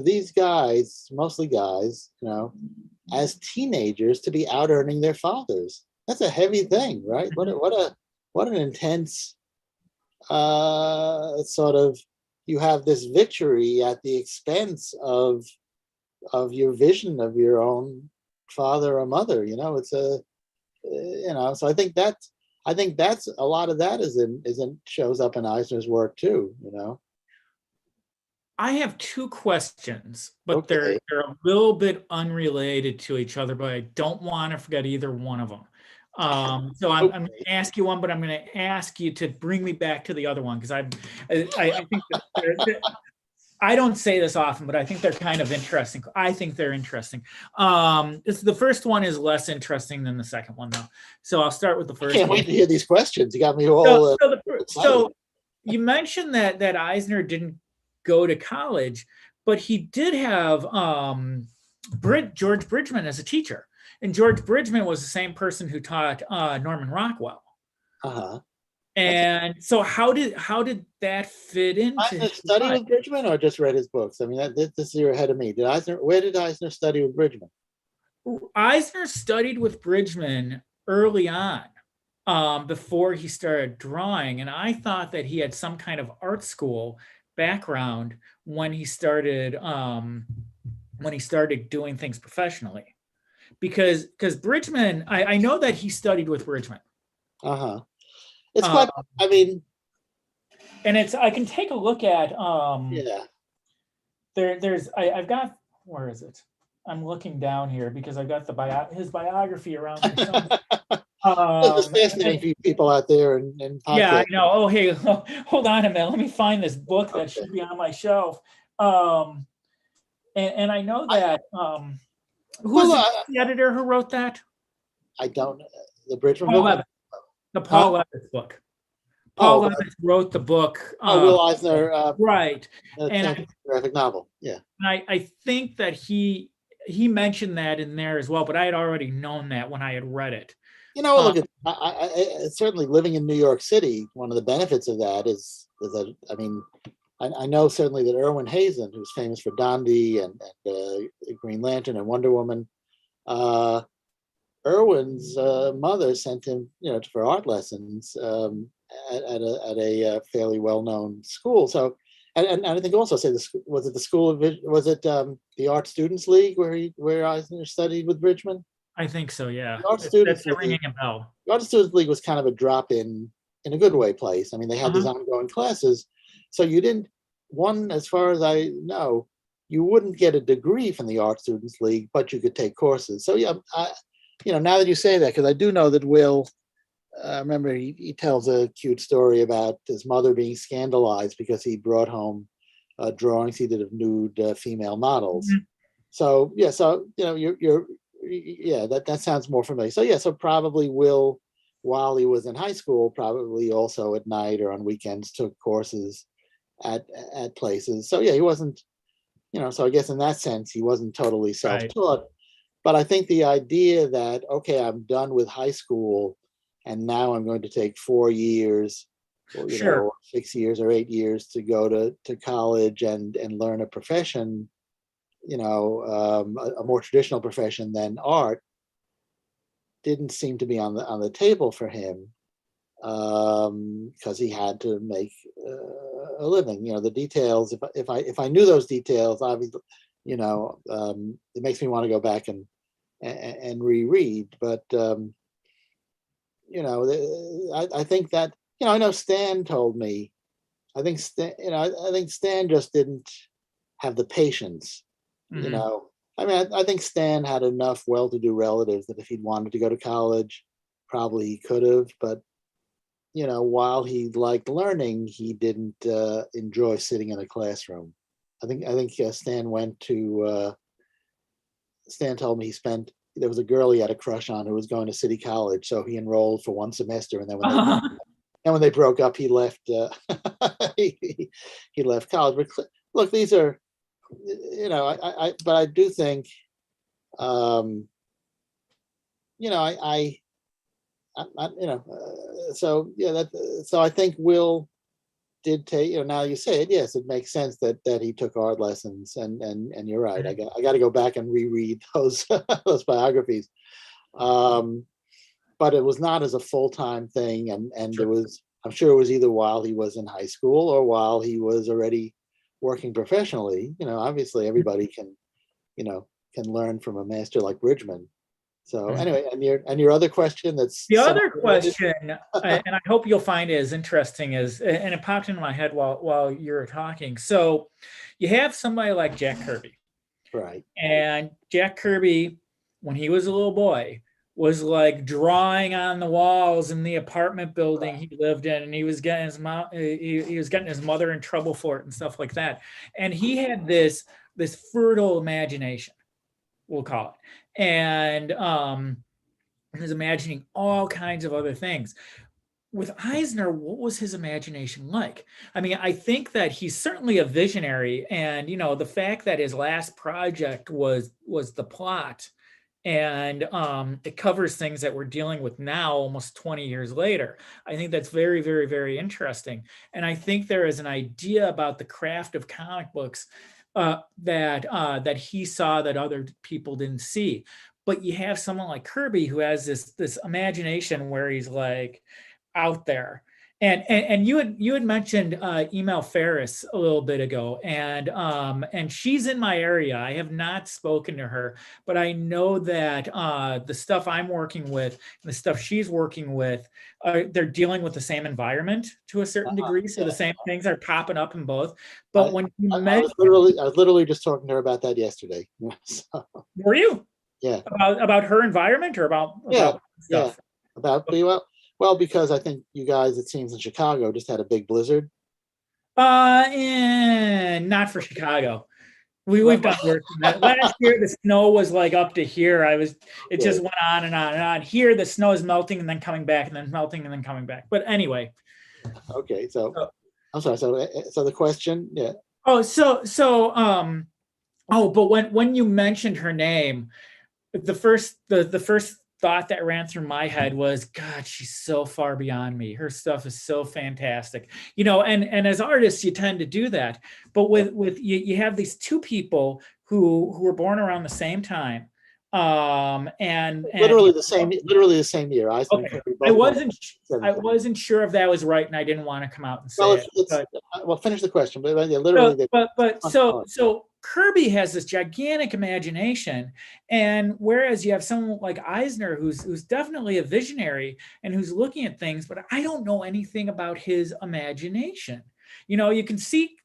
these guys, mostly guys, as teenagers, to be out earning their fathers. That's a heavy thing, right? What an intense sort of, you have this victory at the expense of your vision of your own father or mother. It's a so I think that's a lot of that shows up in Eisner's work too. I have two questions, but Okay. they're a little bit unrelated to each other, but I don't want to forget either one of them. So I'm going to ask you one, but I'm going to ask you to bring me back to the other one, because I think that I don't say this often, but I think they're kind of interesting. I think they're interesting. The first one is less interesting than the second one, though. So I'll start with the first one. Can't wait to hear these questions. You got me all. So you mentioned that Eisner didn't go to college, but he did have George Bridgman as a teacher. And George Bridgman was the same person who taught Norman Rockwell. Uh-huh. And so how did that fit into Eisner study with Bridgman, or just read his books? I mean, this you're ahead of me. Where did Eisner study with Bridgman? Eisner studied with Bridgman early on, before he started drawing. And I thought that he had some kind of art school background when he started doing things professionally, because Bridgman, I know that he studied with Bridgman. It's quite, I mean, and I can take a look at I've got, where is it? I'm looking down here because I've got his biography around here somewhere. It's fascinating for you people out there and yeah, I know. Oh, hey, hold on a minute. Let me find this book that should be on my shelf. And I know that who was the editor who wrote that? I don't know. The Bridgman Paul book? Levitt. The Paul Levitt book. Paul Levitt wrote the book. Will Eisner. Right. And graphic novel. Yeah. And I think that he mentioned that in there as well, but I had already known that when I had read it. Look at I certainly living in New York City. One of the benefits of that is that, I mean, I know certainly that Erwin Hazen, who's famous for Dondi and Green Lantern and Wonder Woman, Erwin's mother sent him, for art lessons at a fairly well-known school. So, and I think also was it the School of the Art Students League where Eisner studied with Bridgman? I think so, yeah. The Art Students League, ringing a bell. The Art Students League was kind of a drop-in a good way place. I mean, they had these ongoing classes, so you didn't, as far as I know, you wouldn't get a degree from the Art Students League, but you could take courses. So yeah, now that you say that, because I do know that Will, remember he tells a cute story about his mother being scandalized because he brought home drawings he did of nude female models. Mm-hmm. So yeah, that sounds more familiar. So yeah, so probably Will, while he was in high school, probably also at night or on weekends took courses at places. So yeah, he wasn't, so I guess in that sense he wasn't totally self-taught. Right. But I think the idea that, okay, I'm done with high school and now I'm going to take 4 years, or, or 6 years or 8 years to go to college and learn a profession, a more traditional profession than art, didn't seem to be on the table for him, because he had to make a living. The details, if I knew those details, obviously, it makes me want to go back and reread. But I think that, I know Stan told me, I think Stan just didn't have the patience. Mm-hmm. I mean, I think Stan had enough well-to-do relatives that if he'd wanted to go to college, probably he could have. But, while he liked learning, he didn't enjoy sitting in a classroom. I think Stan went to, Stan told me there was a girl he had a crush on who was going to City College. So he enrolled for one semester. And then when they broke up, he left, he left college. But look, these are, but I do think, so yeah, so I think Will did take, now you say it, yes, it makes sense that he took art lessons, and you're right. I got to go back and reread those those biographies. But it was not as a full-time thing, and Sure. it was, I'm sure it was either while he was in high school or while he was already working professionally. Obviously everybody can learn from a master like Bridgman. So Mhm. anyway, and your other question that's The somewhat other related. question, and I hope you'll find it as interesting as, and it popped into my head while you were talking. So, you have somebody like Jack Kirby, Right. and Jack Kirby, when he was a little boy, was like drawing on the walls in the apartment building he lived in, and he was getting his mom, he was getting his mother in trouble for it and stuff like that. And he had this fertile imagination, we'll call it, and he was imagining all kinds of other things. With Eisner, what was his imagination like? I mean, I think that he's certainly a visionary, and the fact that his last project was the plot, and it covers things that we're dealing with now, almost 20 years later. I think that's very, very, very interesting, and I think there is an idea about the craft of comic books that he saw that other people didn't see. But you have someone like Kirby who has this imagination where he's like out there. And you had mentioned Email Ferris a little bit ago, and she's in my area. I have not spoken to her, but I know that the stuff I'm working with, and the stuff she's working with, they're dealing with the same environment to a certain degree. So Yeah. the same things are popping up in both. I, But when you I mentioned, was literally just talking to her about that yesterday. So, were you yeah. about her environment or about Yeah. Yeah. stuff? About, well, because I think you guys, it seems in Chicago, just had a big blizzard. Not for Chicago. Well, We've done worse than that. Last year the snow was like up to here. It yeah. just went on and on and on. Here the snow is melting and then coming back and then melting and then coming back. But anyway. Okay. So So, I'm sorry. So the question, yeah. oh, but when you mentioned her name, the first thought that ran through my head was, God, she's so far beyond me. Her stuff is so fantastic. And as artists, you tend to do that. But with you have these two people who were born around the same time. And Literally the same year. Eisner and okay. Kirby I both born wasn't in I 17. wasn't sure if that was right, and I didn't want to come out and Well, say it. it's But well, finish the question, but yeah, so, literally they. so Kirby has this gigantic imagination, and whereas you have someone like Eisner, who's definitely a visionary and who's looking at things, but I don't know anything about his imagination. You can see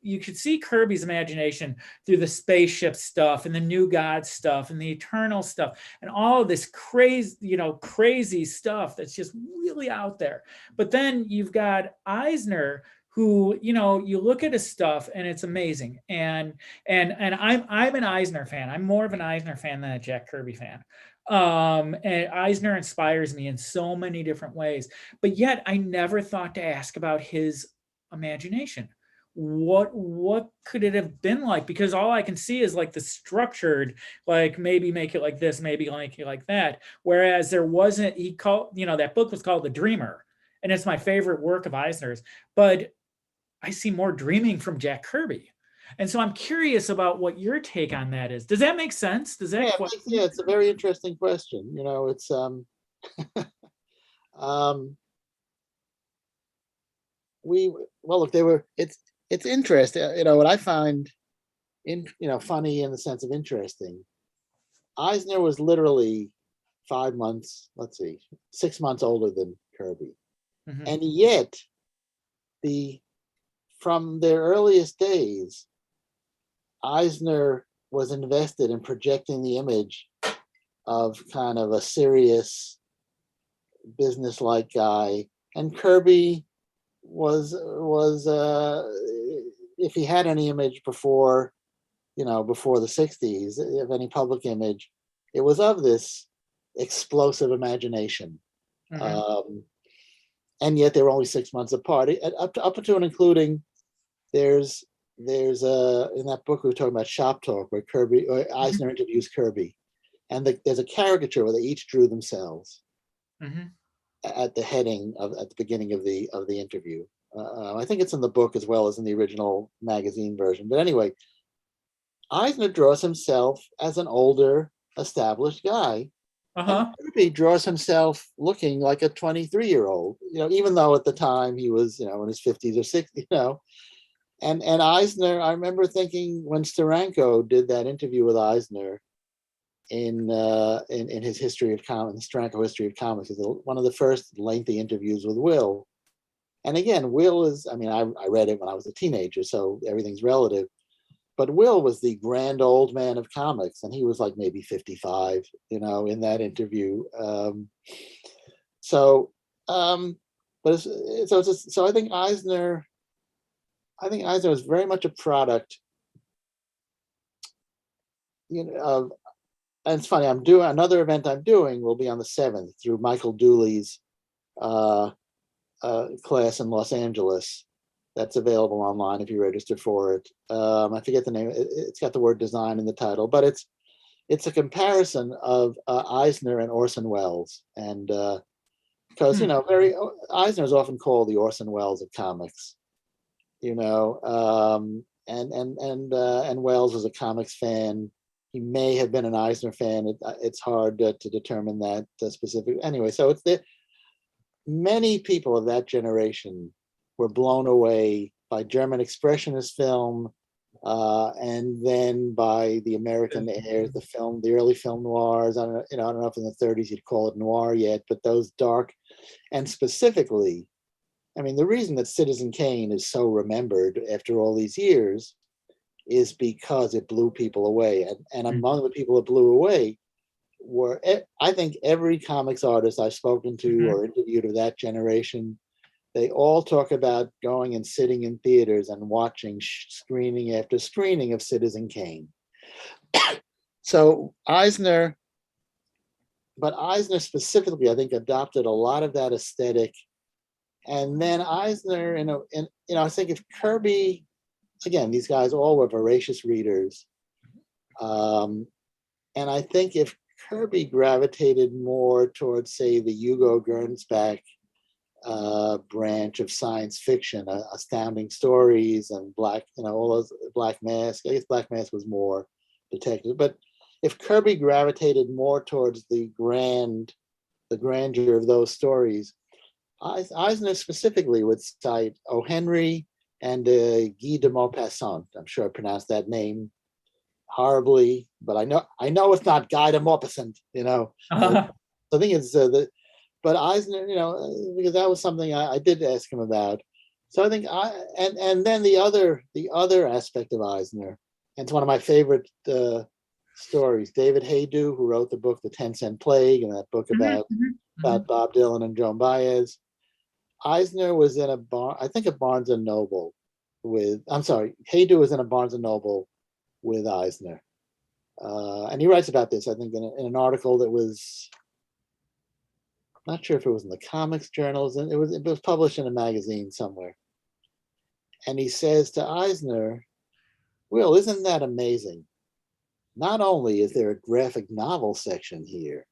Kirby's imagination through the spaceship stuff and the New God stuff and the Eternal stuff and all of this crazy stuff that's just really out there. But then you've got Eisner, who you look at his stuff and it's amazing. And I'm an Eisner fan. I'm more of an Eisner fan than a Jack Kirby fan. And Eisner inspires me in so many different ways, but yet I never thought to ask about his imagination. What could it have been like? Because all I can see is like the structured, like maybe make it like this, maybe like it like that. Whereas there wasn't, he called, that book was called The Dreamer, and it's my favorite work of Eisner's. But I see more dreaming from Jack Kirby. And so I'm curious about what your take on that is. Does that make sense? Does that question? Yeah, it's a very interesting question. It's um we well look, it's interesting. What I find funny in the sense of interesting. Eisner was literally 5 months, let's see, 6 months older than Kirby. Mhm. And yet from their earliest days, Eisner was invested in projecting the image of kind of a serious business-like guy, and Kirby was if he had any image before the 60s, if any public image, it was of this explosive imagination. Mhm. And yet they were only 6 months apart, up to and including there's in that book we were talking about, Shop Talk, where Eisner interviews Kirby, and there's a caricature where they each drew themselves Mhm. at the heading at the beginning of the interview. I think it's in the book as well as in the original magazine version. But anyway, Eisner draws himself as an older, established guy, and Uh-huh. Kirby draws himself looking like a 23-year-old. Even though at the time he was, in his 50s or 60s. And Eisner, I remember thinking when Steranko did that interview with Eisner in his history of comics, Steranko History of Comics, is one of the first lengthy interviews with Will. And again, Will is, I read it when I was a teenager, so everything's relative. But Will was the grand old man of comics, and he was like maybe 55, in that interview. So, but so I think Eisner is very much a product, of. And it's funny, I'm doing another event I'm doing will be on the 7th through Michael Dooley's class in Los Angeles. That's available online if you register for it. I forget the name. It's got the word design in the title, but it's a comparison of Eisner and Orson Welles, and because Eisner is often called the Orson Welles of comics, and Welles was a comics fan. He may have been an Eisner fan. It's hard to determine that specific. Anyway, so many people of that generation were blown away by German expressionist film, and then by the American era, the early film noirs. I don't know if in the 30s you'd call it noir yet, but those dark, and specifically, the reason that Citizen Kane is so remembered after all these years is because it blew people away. And among the people it blew away were, I think, every comics artist I've spoken to or interviewed of that generation. They all talk about going and sitting in theaters and watching screening after screening of Citizen Kane. So Eisner specifically, I think, adopted a lot of that aesthetic. And then Eisner, I think if Kirby, again, these guys all were voracious readers. And I think if Kirby gravitated more towards, say, the Hugo Gernsback branch of science fiction, Astounding Stories and all those Black Mask. I guess Black Mask was more detective. But if Kirby gravitated more towards the grandeur of those stories, Eisner specifically would cite O. Henry and Guy de Maupassant. I'm sure I pronounced that name horribly, but I know it's not Guy de Maupassant. Uh-huh. I think it's but Eisner, because that was something I did ask him about. So I think and then the other aspect of Eisner, and it's one of my favorite stories. David Haydu, who wrote the book The 10-Cent Plague, and that book about Bob Dylan and Joan Baez. Eisner was in a Barnes and Noble Haydu was in a Barnes and Noble with Eisner, and he writes about this, I think, in an article that was, not sure if it was in the Comics Journals, and it was published in a magazine somewhere. And he says to Eisner, "Will, isn't that amazing? Not only is there a graphic novel section here,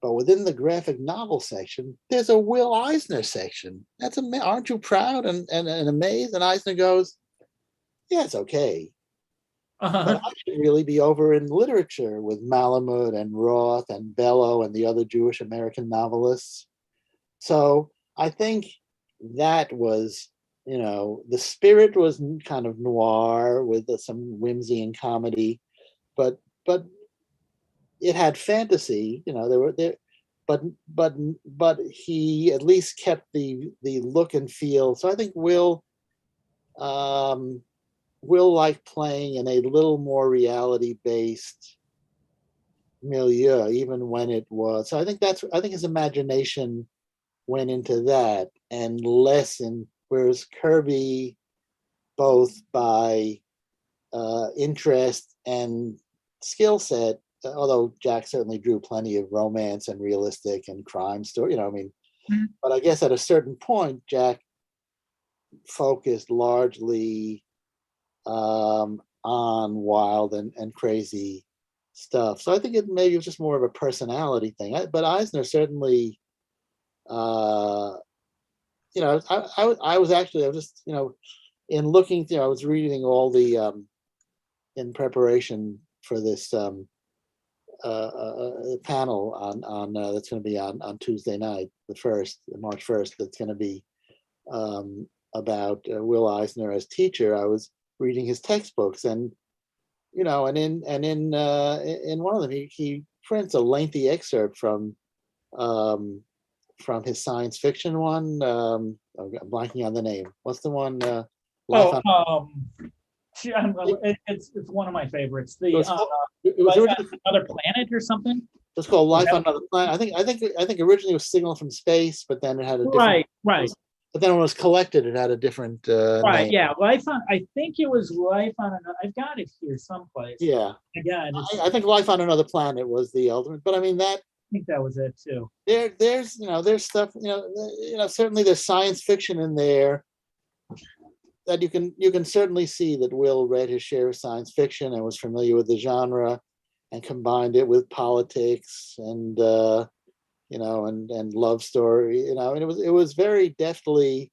but within the graphic novel section, there's a Will Eisner section. Aren't you proud and amazed?" And Eisner goes, "Yeah, it's okay. But I should really be over in literature with Malamud and Roth and Bellow and the other Jewish American novelists." So I think that was, the spirit was kind of noir with some whimsy and comedy, but it had fantasy. There were there, but he at least kept the look and feel. So I think Will like playing in a little more reality based milieu, even when it was. So I think his imagination went into that and less in, whereas Kirby, both by interest and skill set, although Jack certainly drew plenty of romance and realistic and crime story, but I guess at a certain point, Jack focused largely on wild and crazy stuff. So I think it maybe was just more of a personality thing. But Eisner certainly, uh, I was actually, I was just, in looking, I was reading all the, in preparation for this panel that's going to be on Tuesday night, March 1st, that's going to be about Will Eisner as teacher. I was reading his textbooks, and in one of them, he prints a lengthy excerpt um, from his science fiction one. I'm blanking on the name. What's the one? Life Oh, on. it's one of my favorites. It The was, it was Life on originally Another Planet or something. it was called Is Life that- on Another Planet. I think originally it was Signal from Space, but then it had a different. Right, It right, was- but then when it was collected, it had a different right. name. Yeah, Life on. I think it was Life on Another. I've got it here someplace. Yeah, Again, I think Life on Another Planet was the ultimate. But I mean that I think that was it too. there's stuff, certainly there's science fiction in there that you can certainly see that Will read his share of science fiction and was familiar with the genre and combined it with politics and and love story, and it was very deftly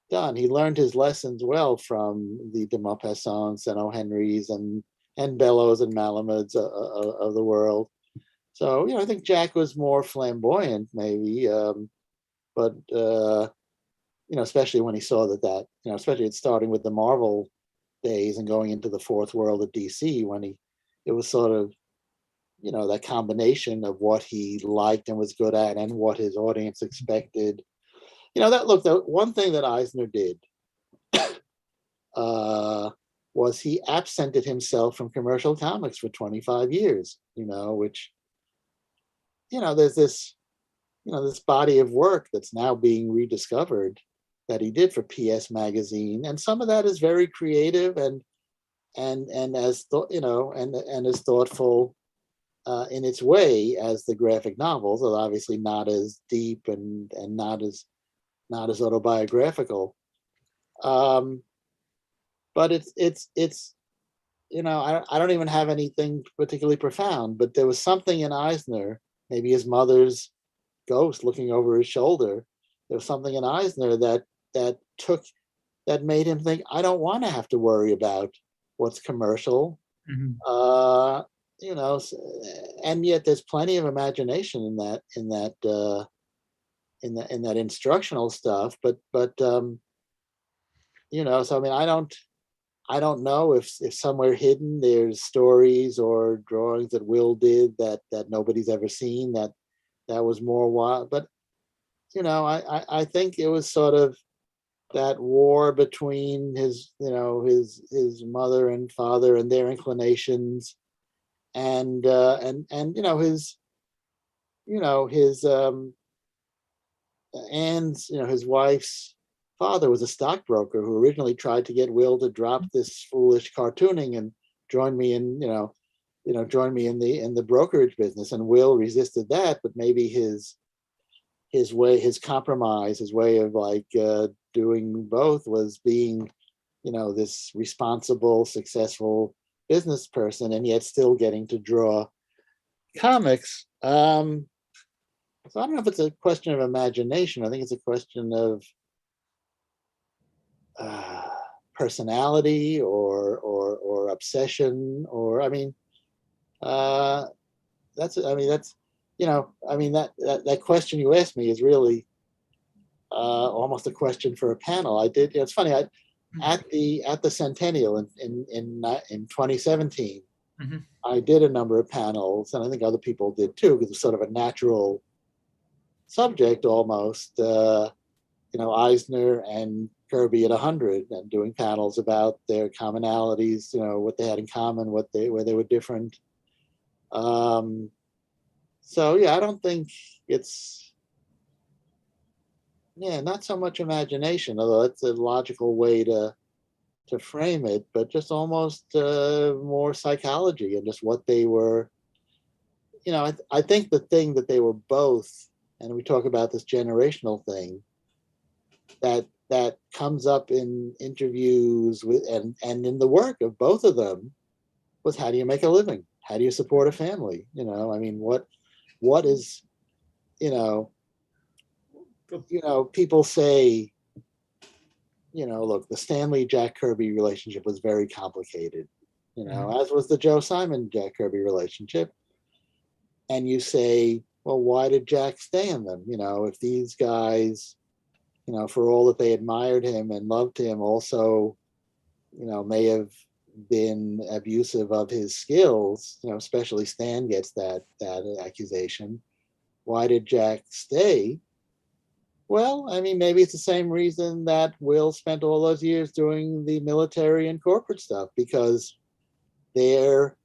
done. He learned his lessons well from the de Maupassants and O. Henrys and Bellows and Malamuds of the world. So, I think Jack was more flamboyant, maybe, but especially when he saw especially it's starting with the Marvel days and going into the fourth world of DC, when it was sort of, that combination of what he liked and was good at and what his audience expected. The one thing that Eisner did was he absented himself from commercial comics for 25 years, which, there's this body of work that's now being rediscovered that he did for PS Magazine, and some of that is very creative and as and as thoughtful in its way as the graphic novels, although obviously not as deep and not as autobiographical. But it's I don't even have anything particularly profound, but there was something in Eisner, maybe his mother's ghost looking over his shoulder. There was something in Eisner that made him think, I don't want to have to worry about what's commercial. Mhm. And yet there's plenty of imagination in that instructional stuff. But so I mean, I don't know if somewhere hidden there's stories or drawings that Will did that nobody's ever seen that was more wild. But I think it was sort of that war between his mother and father and their inclinations, and his Anne's, his wife's father was a stockbroker who originally tried to get Will to drop this foolish cartooning and join me in the brokerage business, and Will resisted that. But maybe his compromise, his way of doing both was being, this responsible, successful business person, and yet still getting to draw comics. So I don't know if it's a question of imagination. I think it's a question of personality or obsession, or that question you asked me is really almost a question for a panel. I did. It's funny. At the Centennial in 2017, Mhm. I did a number of panels, and I think other people did too, because it's sort of a natural subject almost. Eisner and Kirby at 100, and doing panels about their commonalities, what they had in common, where they were different. So yeah, I don't think it's not so much imagination, although that's a logical way to frame it, but just almost more psychology and just what they were. I think the thing that they were both, and we talk about this generational thing, that comes up in interviews with and in the work of both of them, was, how do you make a living? how do you support a family? I mean, what is, you know, people say, look, the Stanley Jack Kirby relationship was very complicated, as was the Joe Simon Jack Kirby relationship. And you say, well, why did Jack stay in them? If these guys, for all that they admired him and loved him, also, may have been abusive of his skills, especially Stan gets that accusation. Why did Jack stay? Well, I mean, maybe it's the same reason that Will spent all those years doing the military and corporate stuff, because their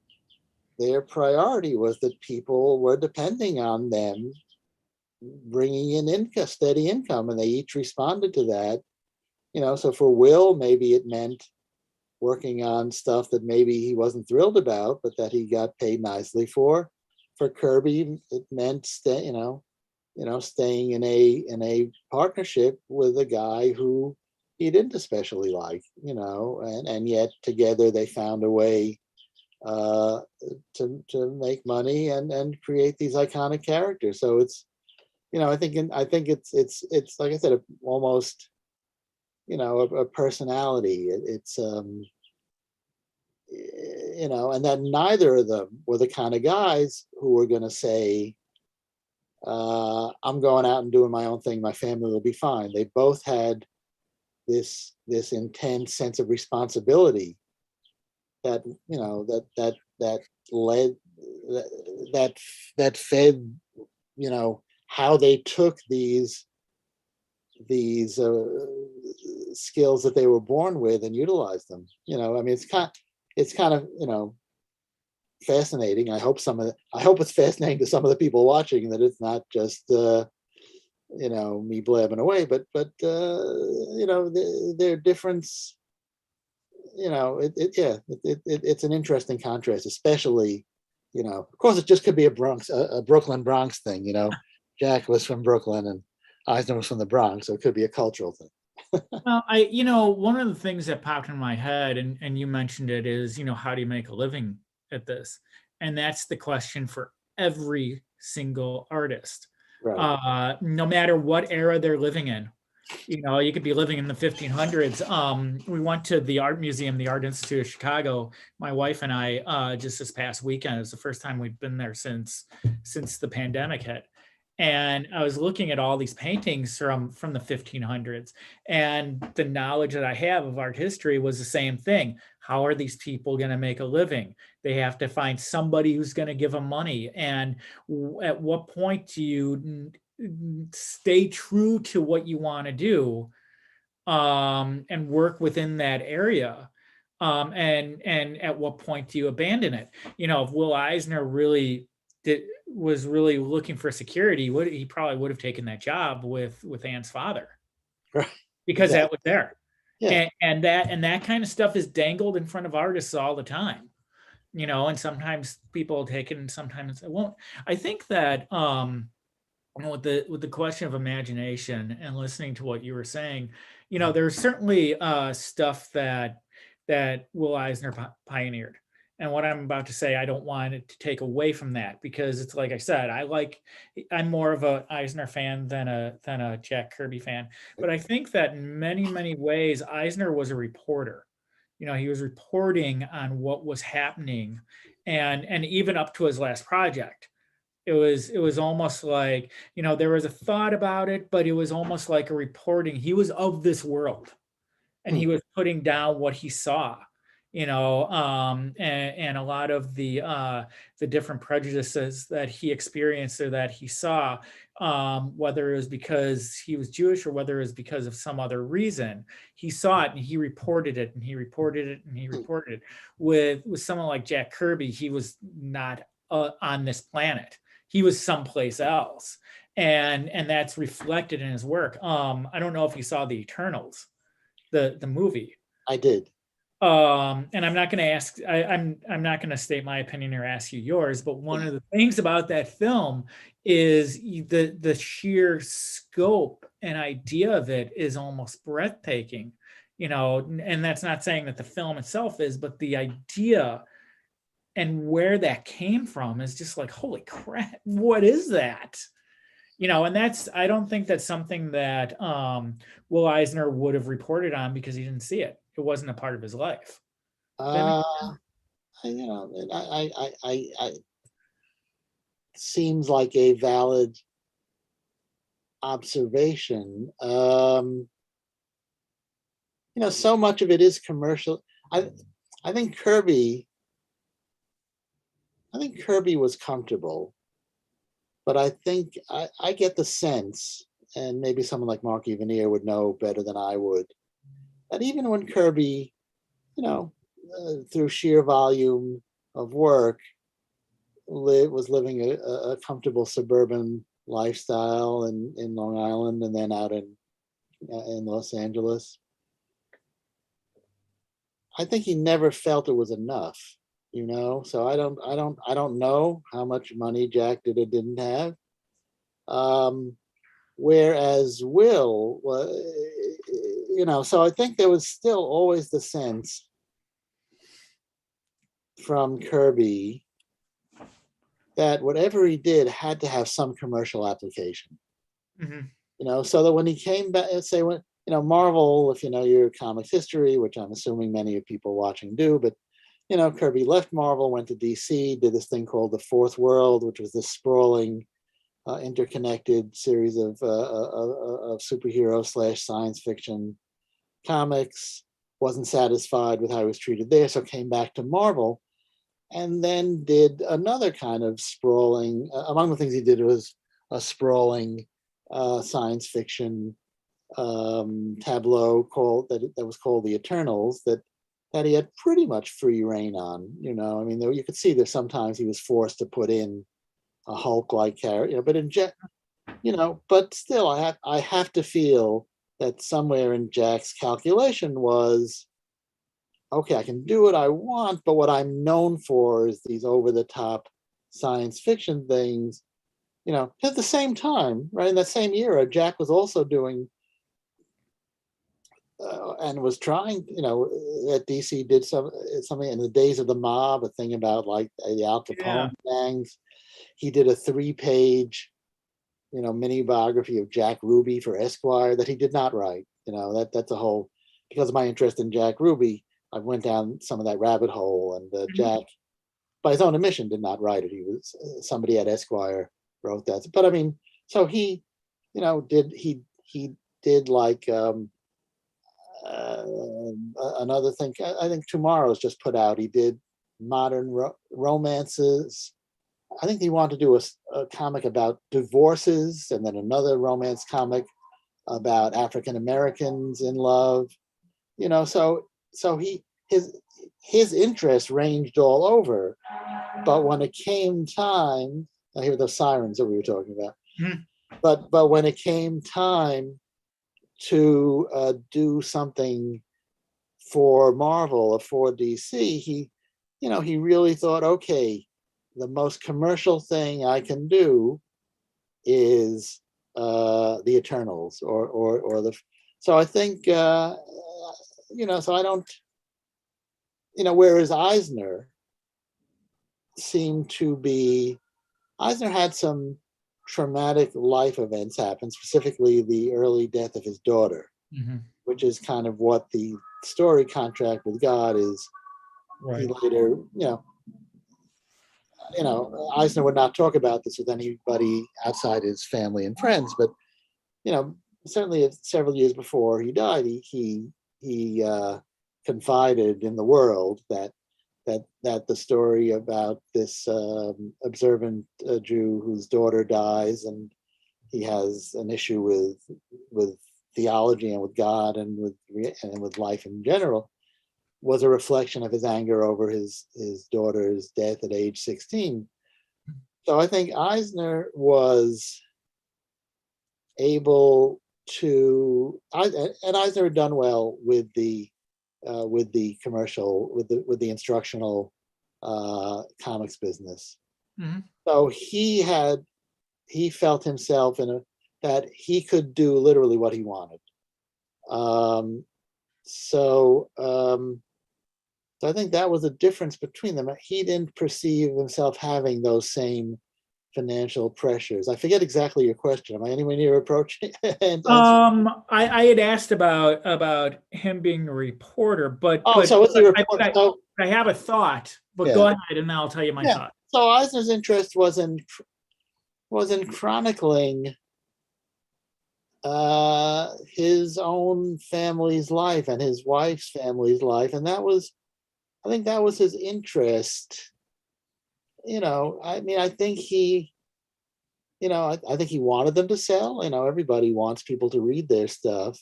priority was that people were depending on them bringing in steady income, and they each responded to that. So for Will, maybe it meant working on stuff that maybe he wasn't thrilled about, but that he got paid nicely for. For Kirby, it meant staying in a partnership with a guy who he didn't especially like, and yet together they found a way to make money and create these iconic characters. So it's, I think it's like I said, almost, a personality. It's and that neither of them were the kind of guys who were going to say, I'm going out and doing my own thing, my family will be fine. They both had this intense sense of responsibility that led that fed how they took these skills that they were born with and utilized them. I mean, it's kind of fascinating. I hope it's fascinating to some of the people watching, that it's not just me blabbing away, but their difference. It's an interesting contrast, especially, of course, it just could be a Brooklyn Bronx thing. Jack was from Brooklyn and Eisner was from the Bronx, so it could be a cultural thing. Well, one of the things that popped in my head, and you mentioned it, is, how do you make a living at this? And that's the question for every single artist, Right. no matter what era they're living in. You could be living in the 1500s. We went to the Art Museum, the Art Institute of Chicago, my wife and I, just this past weekend. It was the first time we've been there since the pandemic hit. And I was looking at all these paintings from the 1500s, and the knowledge that I have of art history was the same thing. How are these people going to make a living? They have to find somebody who's going to give them money. And at what point do you stay true to what you want to do, and work within that area? And at what point do you abandon it? If Will Eisner was really looking for security, he probably would have taken that job with Anne's father, Right. because Exactly. that was there. Yeah. And that kind of stuff is dangled in front of artists all the time, and sometimes people will take it and sometimes they won't. I think that with the question of imagination and listening to what you were saying, there's certainly stuff that Will Eisner pioneered. And what I'm about to say, I don't want it to take away from that, because it's like I said, I'm more of a Eisner fan than a Jack Kirby fan. But I think that in many, many ways, Eisner was a reporter. He was reporting on what was happening, and even up to his last project. It was almost like, there was a thought about it, but it was almost like a reporting. He was of this world, and he was putting down what he saw, and a lot of the different prejudices that he experienced or that he saw, whether it was because he was Jewish or whether it was because of some other reason. He saw it and he reported it and he reported it and he reported it. With someone like Jack Kirby, he was not on this planet. He was someplace else, and that's reflected in his work. I don't know if you saw the Eternals, the movie. I did. And I'm not going to ask. I'm not going to state my opinion or ask you yours. But one of the things about that film is the sheer scope and idea of it is almost breathtaking. And that's not saying that the film itself is, but the idea and where that came from is just like, holy crap, what is that? And I don't think that's something that Will Eisner would have reported on because he didn't see it. It wasn't a part of his life. Uh, seems like a valid observation. So much of it is commercial. I think Kirby was comfortable, but I think I get the sense, and maybe someone like Mark Evanier would know better than I would, that even when Kirby, through sheer volume of work, was living a comfortable suburban lifestyle in Long Island and then out in Los Angeles, I think he never felt it was enough. So I don't know how much money Jack did or didn't have. Whereas Will, so I think there was still always the sense from Kirby that whatever he did had to have some commercial application. Mm-hmm. So that when he came back, say when Marvel, if you know your comics history, which I'm assuming many of people watching do, but Kirby left Marvel, went to DC, did this thing called the Fourth World, which was this sprawling, interconnected series of superhero / science fiction comics. Wasn't satisfied with how he was treated there, so came back to Marvel, and then did another kind of sprawling. Among the things he did was a sprawling science fiction tableau that was called The Eternals, that he had pretty much free reign on. You could see that sometimes he was forced to put in a Hulk-like character, but still, I have to feel that somewhere in Jack's calculation was, okay, I can do what I want, but what I'm known for is these over-the-top science fiction things. At the same time, right in that same era, Jack was also doing and was trying, at DC did something in the Days of the Mob, a thing about like the Al Capone gangs. He did a 3-page, mini biography of Jack Ruby for Esquire that he did not write. That's a whole, because of my interest in Jack Ruby, I went down some of that rabbit hole, and Jack, by his own admission, did not write it. He was somebody at Esquire wrote that. But I mean, so he did like another thing. I think Tomorrow's just put out. He did modern romances. I think he wanted to do a comic about divorces, and then another romance comic about African Americans in love. So his interest ranged all over. But when it came time, I hear the sirens that we were talking about. Mm-hmm. But when it came time to do something for Marvel or for DC, he really thought, okay, the most commercial thing I can do is the Eternals or the. So I think so I don't, whereas Eisner seemed to be, Eisner had some traumatic life events happen, specifically the early death of his daughter, mm-hmm. which is kind of what the story contract with God is. Right. He later, Eisner would not talk about this with anybody outside his family and friends, but certainly several years before he died, he confided in the world that the story about this observant Jew whose daughter dies, and he has an issue with theology and with God and with life in general, was a reflection of his anger over his daughter's death at age 16. So I think Eisner was able to, and Eisner had done well with the commercial, with the instructional comics business. Mm-hmm. So he felt himself that he could do literally what he wanted. So I think that was the difference between them. He didn't perceive himself having those same financial pressures. I forget exactly your question. Am I anywhere near approaching and answering? I had asked about him being a reporter, Oh, so was he a I, reporter? I, So I have a thought, but yeah, go ahead and I'll tell you my yeah. thought. So Eisner's interest was in chronicling his own family's life and his wife's family's life, and I think that was his interest. I mean, I think I think he wanted them to sell. Everybody wants people to read their stuff.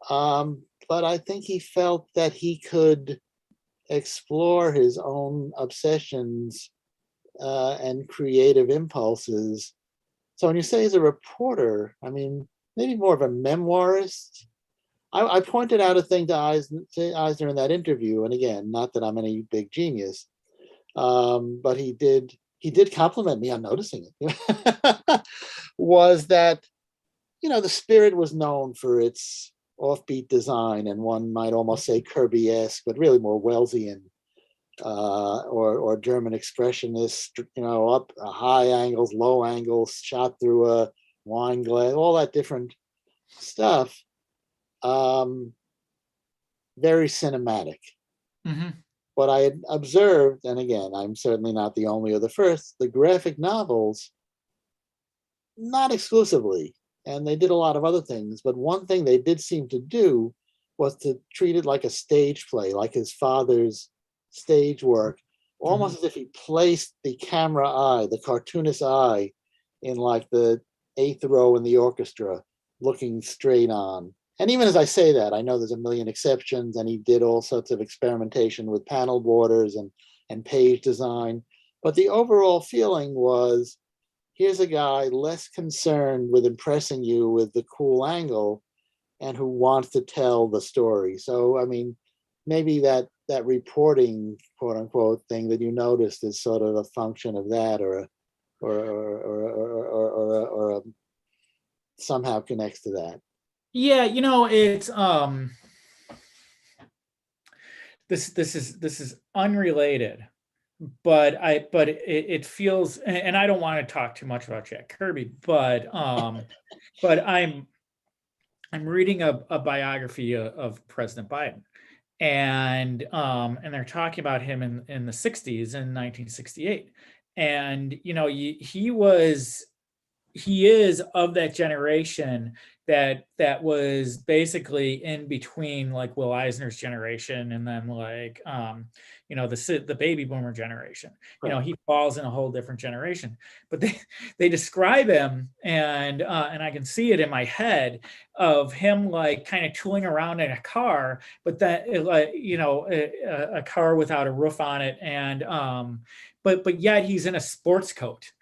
But I think he felt that he could explore his own obsessions and creative impulses. So when you say he's a reporter, I mean, maybe more of a memoirist. I pointed out a thing to Eisner in that interview, and again, not that I'm any big genius, but he did compliment me on noticing it. Was that the Spirit was known for its offbeat design, and one might almost say Kirby-esque, but really more Wellesian or German expressionist. Up high angles, low angles, shot through a wine glass, all that different stuff. Very cinematic. Hmm. What I had observed, and again, I'm certainly not the only or the first, the graphic novels, not exclusively, and they did a lot of other things, but one thing they did seem to do was to treat it like a stage play, like his father's stage work, Hmm. almost as if he placed the camera eye, the cartoonist eye, in like the eighth row in the orchestra, looking straight on. And even as I say that, I know there's a million exceptions, and he did all sorts of experimentation with panel borders and page design. But the overall feeling was, here's a guy less concerned with impressing you with the cool angle and who wants to tell the story. So, I mean, maybe that reporting, quote unquote, thing that you noticed is sort of a function of that, or somehow connects to that. Yeah, it's this is unrelated, but it feels, and I don't want to talk too much about Jack Kirby, but I'm reading a biography of President Biden, and they're talking about him in the 60s, in 1968. And he is of that generation that was basically in between, like, Will Eisner's generation, and then, like, the baby boomer generation. Right. He falls in a whole different generation. But they describe him, and I can see it in my head, of him, like, kind of tooling around in a car, but that, like, a car without a roof on it, and but yet he's in a sports coat,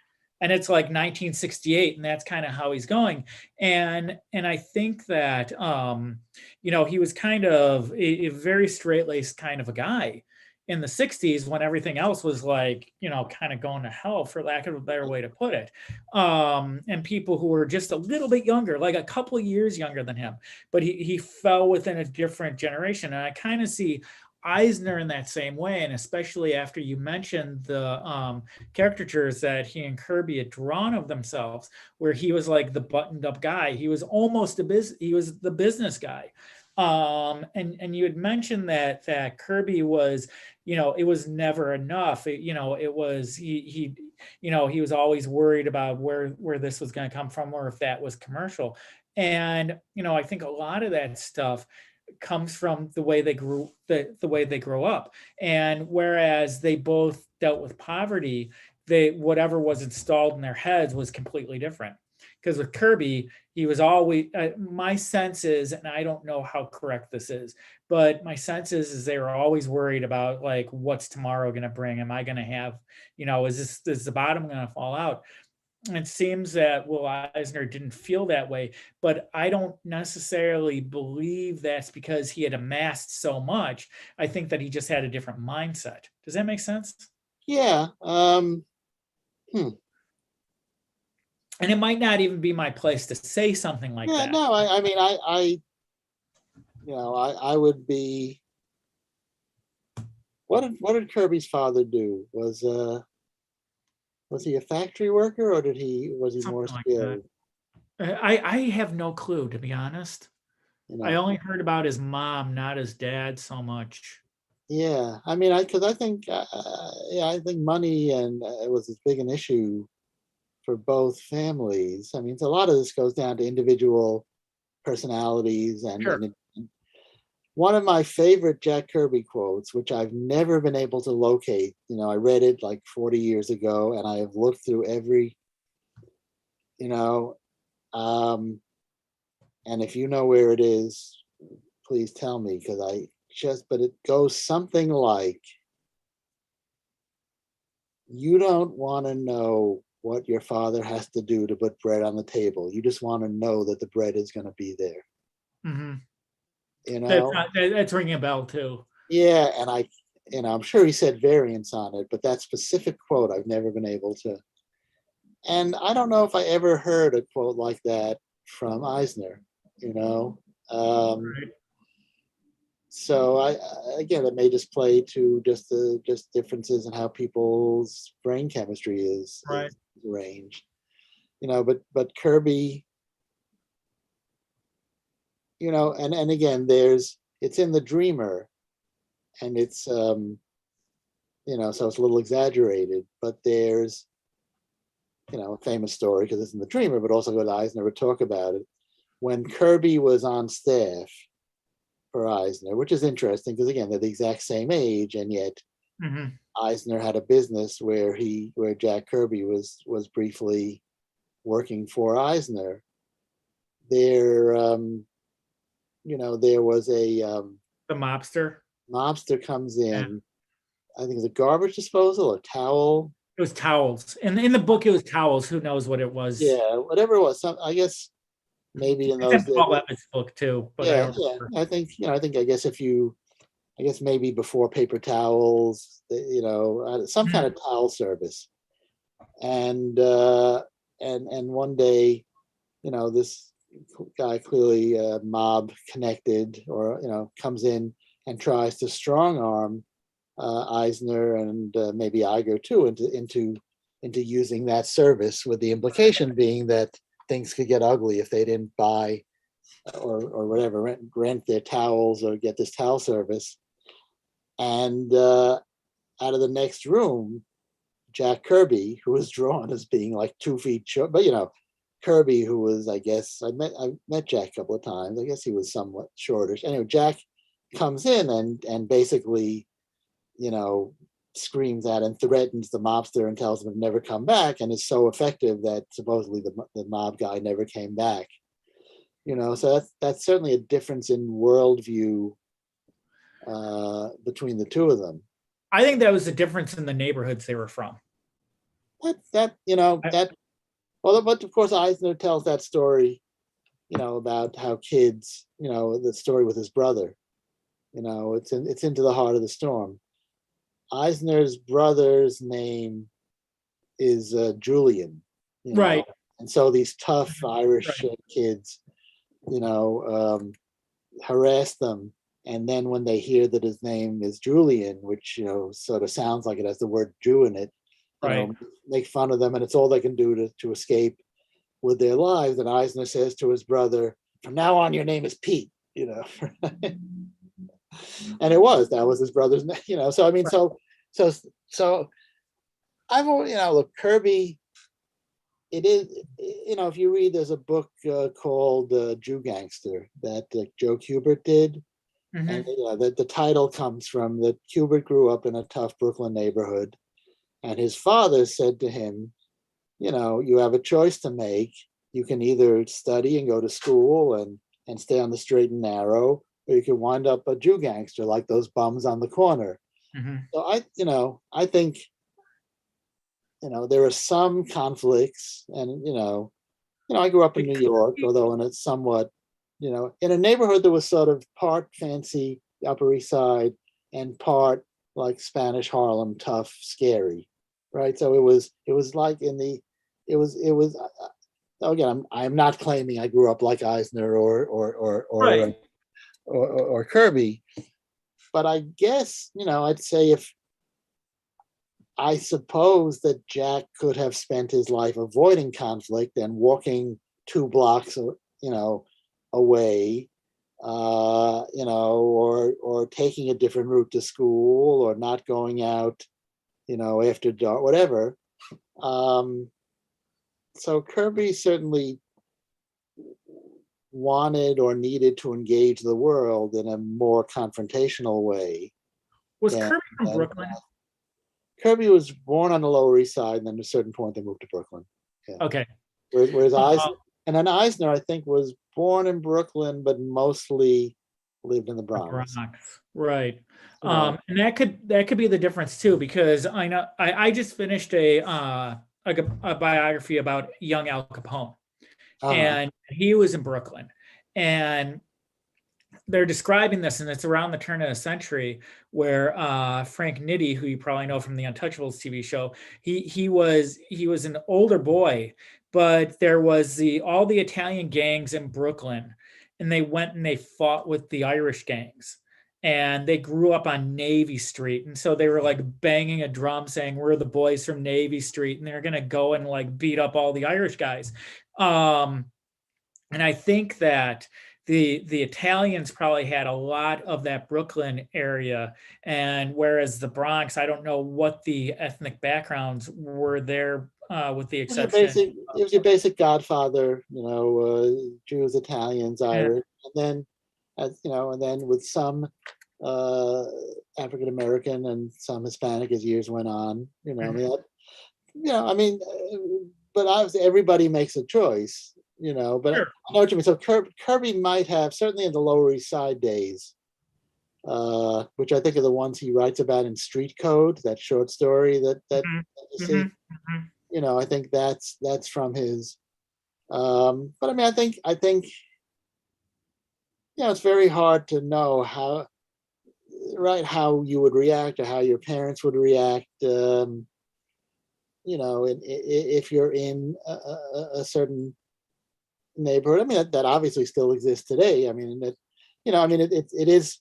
and it's like 1968, and that's kind of how he's going. And I think that he was kind of a very straight-laced kind of a guy in the 60s, when everything else was, like, kind of going to hell, for lack of a better way to put it. And people who were just a little bit younger, like a couple of years younger than him, but he fell within a different generation. And I kind of see Eisner in that same way, and especially after you mentioned the caricatures that he and Kirby had drawn of themselves, where he was like the buttoned up guy. He was almost he was the business guy. And you had mentioned that Kirby was, it was never enough. It was, he was always worried about where this was going to come from, or if that was commercial. And I think a lot of that stuff comes from the way they grow up. And whereas they both dealt with poverty, whatever was installed in their heads was completely different. Because with Kirby, he was always, my sense is, and I don't know how correct this is, but my sense is they were always worried about, like, what's tomorrow going to bring? Am I going to have, is the bottom going to fall out? It seems that Will Eisner didn't feel that way, but I don't necessarily believe that's because he had amassed so much. I think that he just had a different mindset. Does that make sense? Yeah. Hmm. And it might not even be my place to say something like Yeah. that. No. I mean, I would be what did Kirby's father do? Was he a factory worker, or was he more Something like that. skilled? I have no clue, to be honest. You I know, only heard about his mom, not his dad so much. yeah. I mean, because I think, yeah, I think money and was as big an issue for both families. I mean, a lot of this goes down to individual personalities, Sure. one of my favorite Jack Kirby quotes, which I've never been able to locate. I read it like 40 years ago, and I have looked through every, you know, um, and if you know where it is, please tell me, because but it goes something like, you don't want to know what your father has to do to put bread on the table. You just want to know that the bread is going to be there. Hmm. You That's know? not, that's ringing a bell too. Yeah, and I'm sure he said variants on it, but that specific quote I've never been able to. And I don't know if I ever heard a quote like that from Eisner. You know, um, Right. so again, it may just play to just differences in how people's brain chemistry Right. is arranged. But Kirby, and again, it's in the Dreamer, and it's so it's a little exaggerated, but there's a famous story because it's in the Dreamer, but also good Eisner would talk about it. When Kirby was on staff for Eisner, which is interesting because again, they're the exact same age, and yet Hmm. Eisner had a business where Jack Kirby was briefly working for Eisner. There, there was a The mobster. mobster comes Yeah. in. I think it's a garbage disposal or towel. It was towels. And in the book, it was towels. Who knows what it was? Yeah, whatever it was. I guess maybe in It's in those days. Paul Levitt's book too, but I Yeah, don't yeah. remember. I guess I guess maybe before paper towels, some kind Mhm. of towel service. And one day, this guy clearly mob connected, or comes in and tries to strong arm Eisner and maybe Iger too into using that service, with the implication being that things could get ugly if they didn't buy or whatever, rent their towels or get this towel service. And out of the next room, Jack Kirby, who was drawn as being like 2 feet short, but Kirby, who was, I guess, I met Jack a couple of times. I guess he was somewhat shortish. Anyway, Jack comes in and basically, you know, screams at and threatens the mobster and tells him to never come back, and is so effective that supposedly the mob guy never came back. So that's certainly a difference in worldview between the two of them. I think that was the difference in the neighborhoods they were from. That well, but of course Eisner tells that story, about how kids, the story with his brother, it's Into the Heart of the Storm. Eisner's brother's name is Julian, Right. and so these tough Irish Right. kids, harass them. And then when they hear that his name is Julian, which sort of sounds like it has the word Jew in it, Right. make fun of them, and it's all they can do to escape with their lives. And Eisner says to his brother, "From now on, your name is Pete." And that was his brother's name. So I mean, Right. so I've always, look, Kirby. It is, if you read, there's a book called Jew Gangster that Joe Kubert did. And Hmm. the title comes from that Kubert grew up in a tough Brooklyn neighborhood, and his father said to him, you have a choice to make. You can either study and go to school and stay on the straight and narrow, or you can wind up a Jew gangster like those bums on the corner. Hmm. So I think, there are some conflicts, and I grew up in New York, although in a somewhat, in a neighborhood that was sort of part fancy Upper East Side and part like Spanish Harlem, tough, scary, right? So it was like it was again. I'm not claiming I grew up like Eisner or Right. Kirby, but I guess, I'd say I suppose that Jack could have spent his life avoiding conflict and walking 2 blocks, away, or taking a different route to school, or not going out, after dark, whatever. So Kirby certainly wanted or needed to engage the world in a more confrontational way. Was than- Kirby from than- Brooklyn? Kirby was born on the Lower East Side, and then at a certain point they moved to Brooklyn. Yeah. Okay. Whereas Eisner, and then Eisner, I think, was born in Brooklyn, but mostly lived in the Bronx. Right. Yeah. And that could be the difference too, because I know I just finished a biography about young Al Capone, and he was in Brooklyn, and they're describing this, and it's around the turn of the century, where Frank Nitti, who you probably know from the Untouchables TV show, he was an older boy, but there was all the Italian gangs in Brooklyn, and they went and they fought with the Irish gangs, and they grew up on Navy Street, and so they were like banging a drum saying, "We're the boys from Navy Street," and they're gonna go and like beat up all the Irish guys. And I think that the Italians probably had a lot of that Brooklyn area, and whereas the Bronx, I don't know what the ethnic backgrounds were there, with the exception. It was your basic Godfather, Jews, Italians, Irish, and then, and then with some African American and some Hispanic as years went on. But obviously everybody makes a choice. But Sure. I know what you mean. So Kirby might have, certainly in the Lower East Side days, which I think are the ones he writes about in Street Code, that short story that you see. I think that's from his. But I mean, I think it's very hard to know how you would react, or how your parents would react. If you're in a certain neighborhood. I mean, that obviously still exists today. I mean, it is,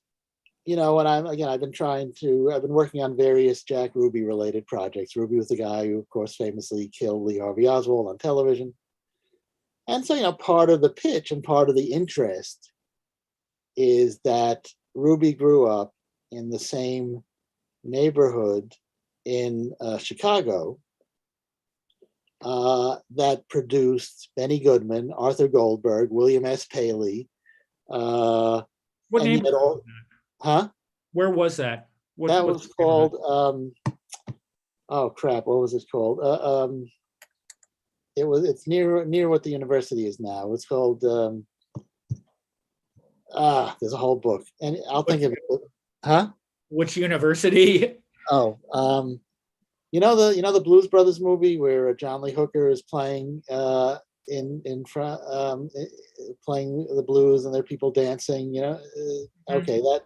and I've been working on various Jack Ruby related projects. Ruby was the guy who, of course, famously killed Lee Harvey Oswald on television. And so, part of the pitch and part of the interest is that Ruby grew up in the same neighborhood in Chicago that produced Benny Goodman, Arthur Goldberg, William S. Paley. What name? Where was that? That was called. Oh crap! What was it called? It's near what the university is now. It's called. There's a whole book, and I'll think of it. Which university? Oh, the Blues Brothers movie where John Lee Hooker is playing in front, playing the blues, and there are people dancing. Okay, that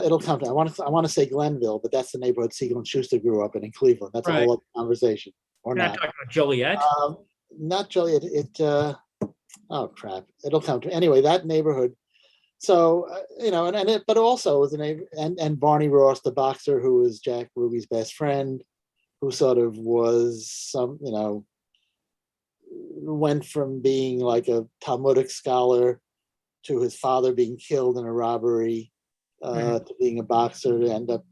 it'll come to. I want to say Glenville, but that's the neighborhood Siegel and Schuster grew up in Cleveland. That's a whole other conversation. Or not talking about Joliet. Not Joliet. Oh crap! It'll come to. Anyway, that neighborhood. So but also was a neighbor, and Barney Ross, the boxer, who was Jack Ruby's best friend, who sort of was went from being like a Talmudic scholar to his father being killed in a robbery, to being a boxer, to end up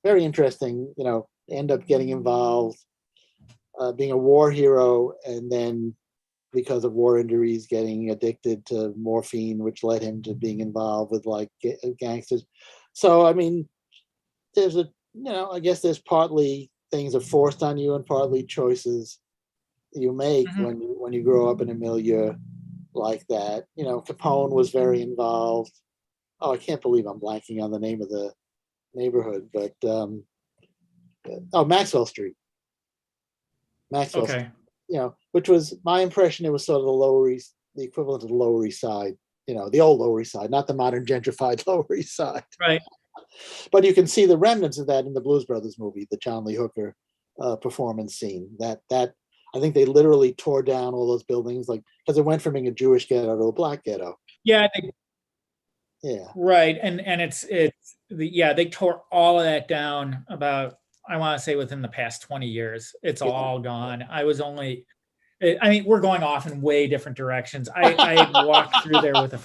very interesting. End up getting involved, being a war hero, and then, because of war injuries, getting addicted to morphine, which led him to being involved with like gangsters. So, I mean, there's I guess there's partly things are forced on you and partly choices you make when you grow up in a milieu like that. Capone was very involved. Oh, I can't believe I'm blanking on the name of the neighborhood, but Maxwell Street. Maxwell Street. Which was my impression. It was sort of the Lower East, the equivalent of the Lower East Side, the old Lower East Side, not the modern gentrified Lower East Side. Right. But you can see the remnants of that in the Blues Brothers movie, the John Lee Hooker performance scene. That I think they literally tore down all those buildings, because it went from being a Jewish ghetto to a black ghetto. Yeah. Yeah. Right. And they tore all of that down about, I want to say, within the past 20 years. It's Yeah. all gone. I mean, we're going off in way different directions. I walked through there with a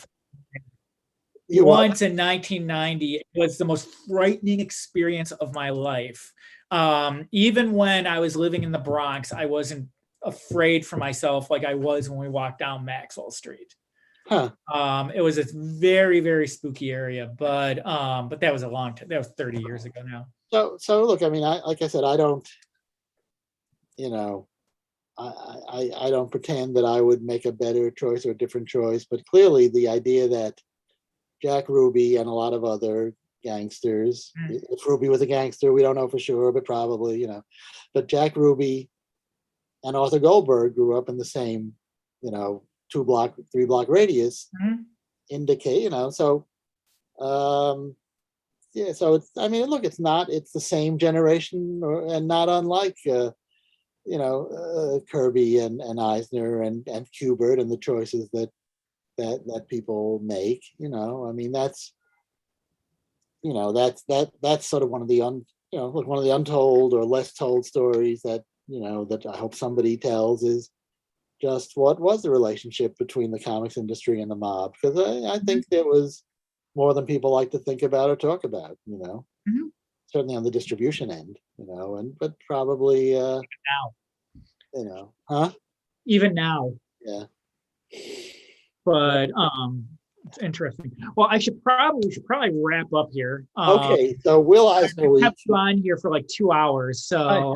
You what? once in 1990. It was the most frightening experience of my life. Even when I was living in the Bronx, I wasn't afraid for myself like I was when we walked down Maxwell Street. Huh. It was a very, very spooky area, but that was a long time. That was 30 years ago now. So look, I mean, like I said, I don't, you know, I don't pretend that I would make a better choice or a different choice, but clearly the idea that Jack Ruby and a lot of other gangsters, if Ruby was a gangster, we don't know for sure, but probably, but Jack Ruby and Arthur Goldberg grew up in the same, 2-block, 3-block radius, indicate, so, yeah, so it's, I mean, look, it's the same generation and not unlike, Kirby and Eisner and Kubert and the choices that people make, I mean, that's sort of one of the one of the untold or less told stories that, that I hope somebody tells, is just what was the relationship between the comics industry and the mob, because I think there was more than people like to think about or talk about, certainly on the distribution end, but probably Now, huh? even now. Yeah. But it's interesting. Well, we should probably wrap up here. Okay, so Will Eisner, I kept you on here for like 2 hours, so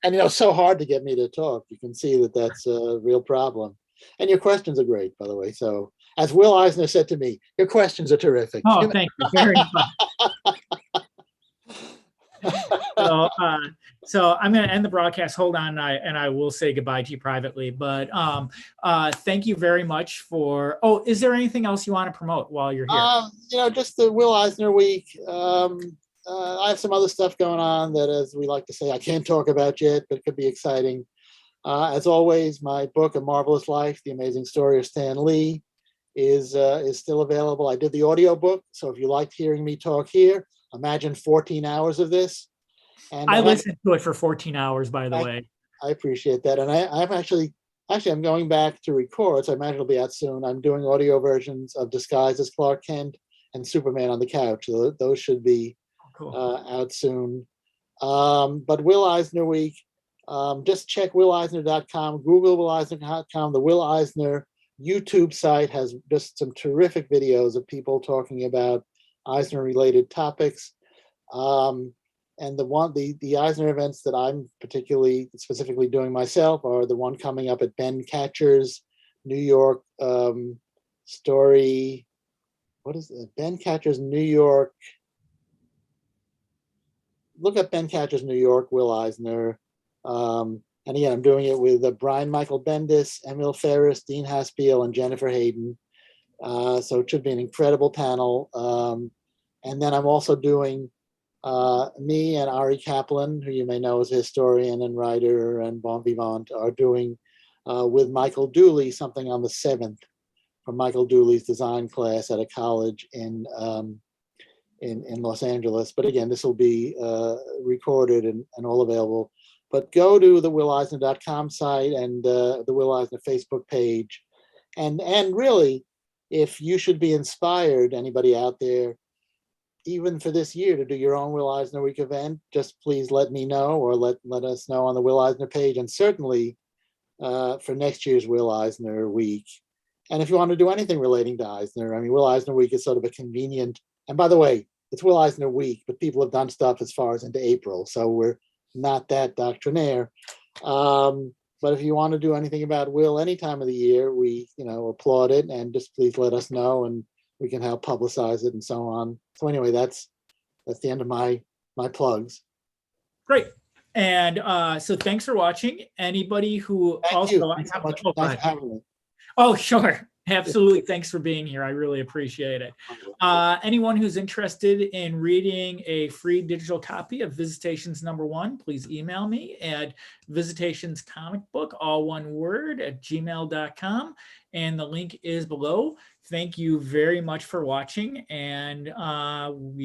and it's so hard to get me to talk. You can see that that's a real problem. And your questions are great, by the way. So, as Will Eisner said to me, your questions are terrific. Oh, thank you very much. So I'm going to end the broadcast. Hold on, and I will say goodbye to you privately. But thank you very much for. Oh, is there anything else you want to promote while you're here? Just the Will Eisner week. I have some other stuff going on that, as we like to say, I can't talk about yet, but it could be exciting. As always, my book, A Marvelous Life: The Amazing Story of Stan Lee, is still available. I did the audio book, so if you liked hearing me talk here, imagine 14 hours of this. And I listened to it for 14 hours, by the way. I appreciate that. And I'm actually I'm going back to record, so I imagine it'll be out soon. I'm doing audio versions of Disguised as Clark Kent and Superman on the Couch. So those should be out soon. But Will Eisner Week, just check WillEisner.com, Google WillEisner.com. The Will Eisner YouTube site has just some terrific videos of people talking about Eisner-related topics. And the Eisner events that I'm specifically doing myself are the one coming up at Ben Catcher's New York story. What is it? Ben Catcher's New York. Look up Ben Catcher's New York, Will Eisner. And again, I'm doing it with Brian Michael Bendis, Emil Ferris, Dean Haspiel, and Jennifer Hayden. So it should be an incredible panel. And then I'm also doing me and Ari Kaplan, who you may know as a historian and writer and bon vivant, are doing with Michael Dooley something on the 7th from Michael Dooley's design class at a college in Los Angeles. But again, this will be recorded and all available. But go to the WillEisner.com site and the Will Eisner Facebook page. And really, if you should be inspired, anybody out there, even for this year, to do your own Will Eisner Week event, just please let me know, or let us know on the Will Eisner page, and certainly for next year's Will Eisner Week. And if you want to do anything relating to Eisner, I mean, Will Eisner Week is sort of a convenient, and by the way, it's Will Eisner Week, but people have done stuff as far as into April, so we're not that doctrinaire. But if you want to do anything about Will any time of the year, we applaud it, and just please let us know, and we can help publicize it and so on. So anyway, that's the end of my plugs. Great. And so thanks for watching. Anybody who Thank you. Thanks so much. Thanks for having me. Oh, sure. Absolutely. Thanks for being here. I really appreciate it. Anyone who's interested in reading a free digital copy of Visitations #1, please email me at visitationscomicbook, all one word, at gmail.com. And the link is below. Thank you very much for watching. And we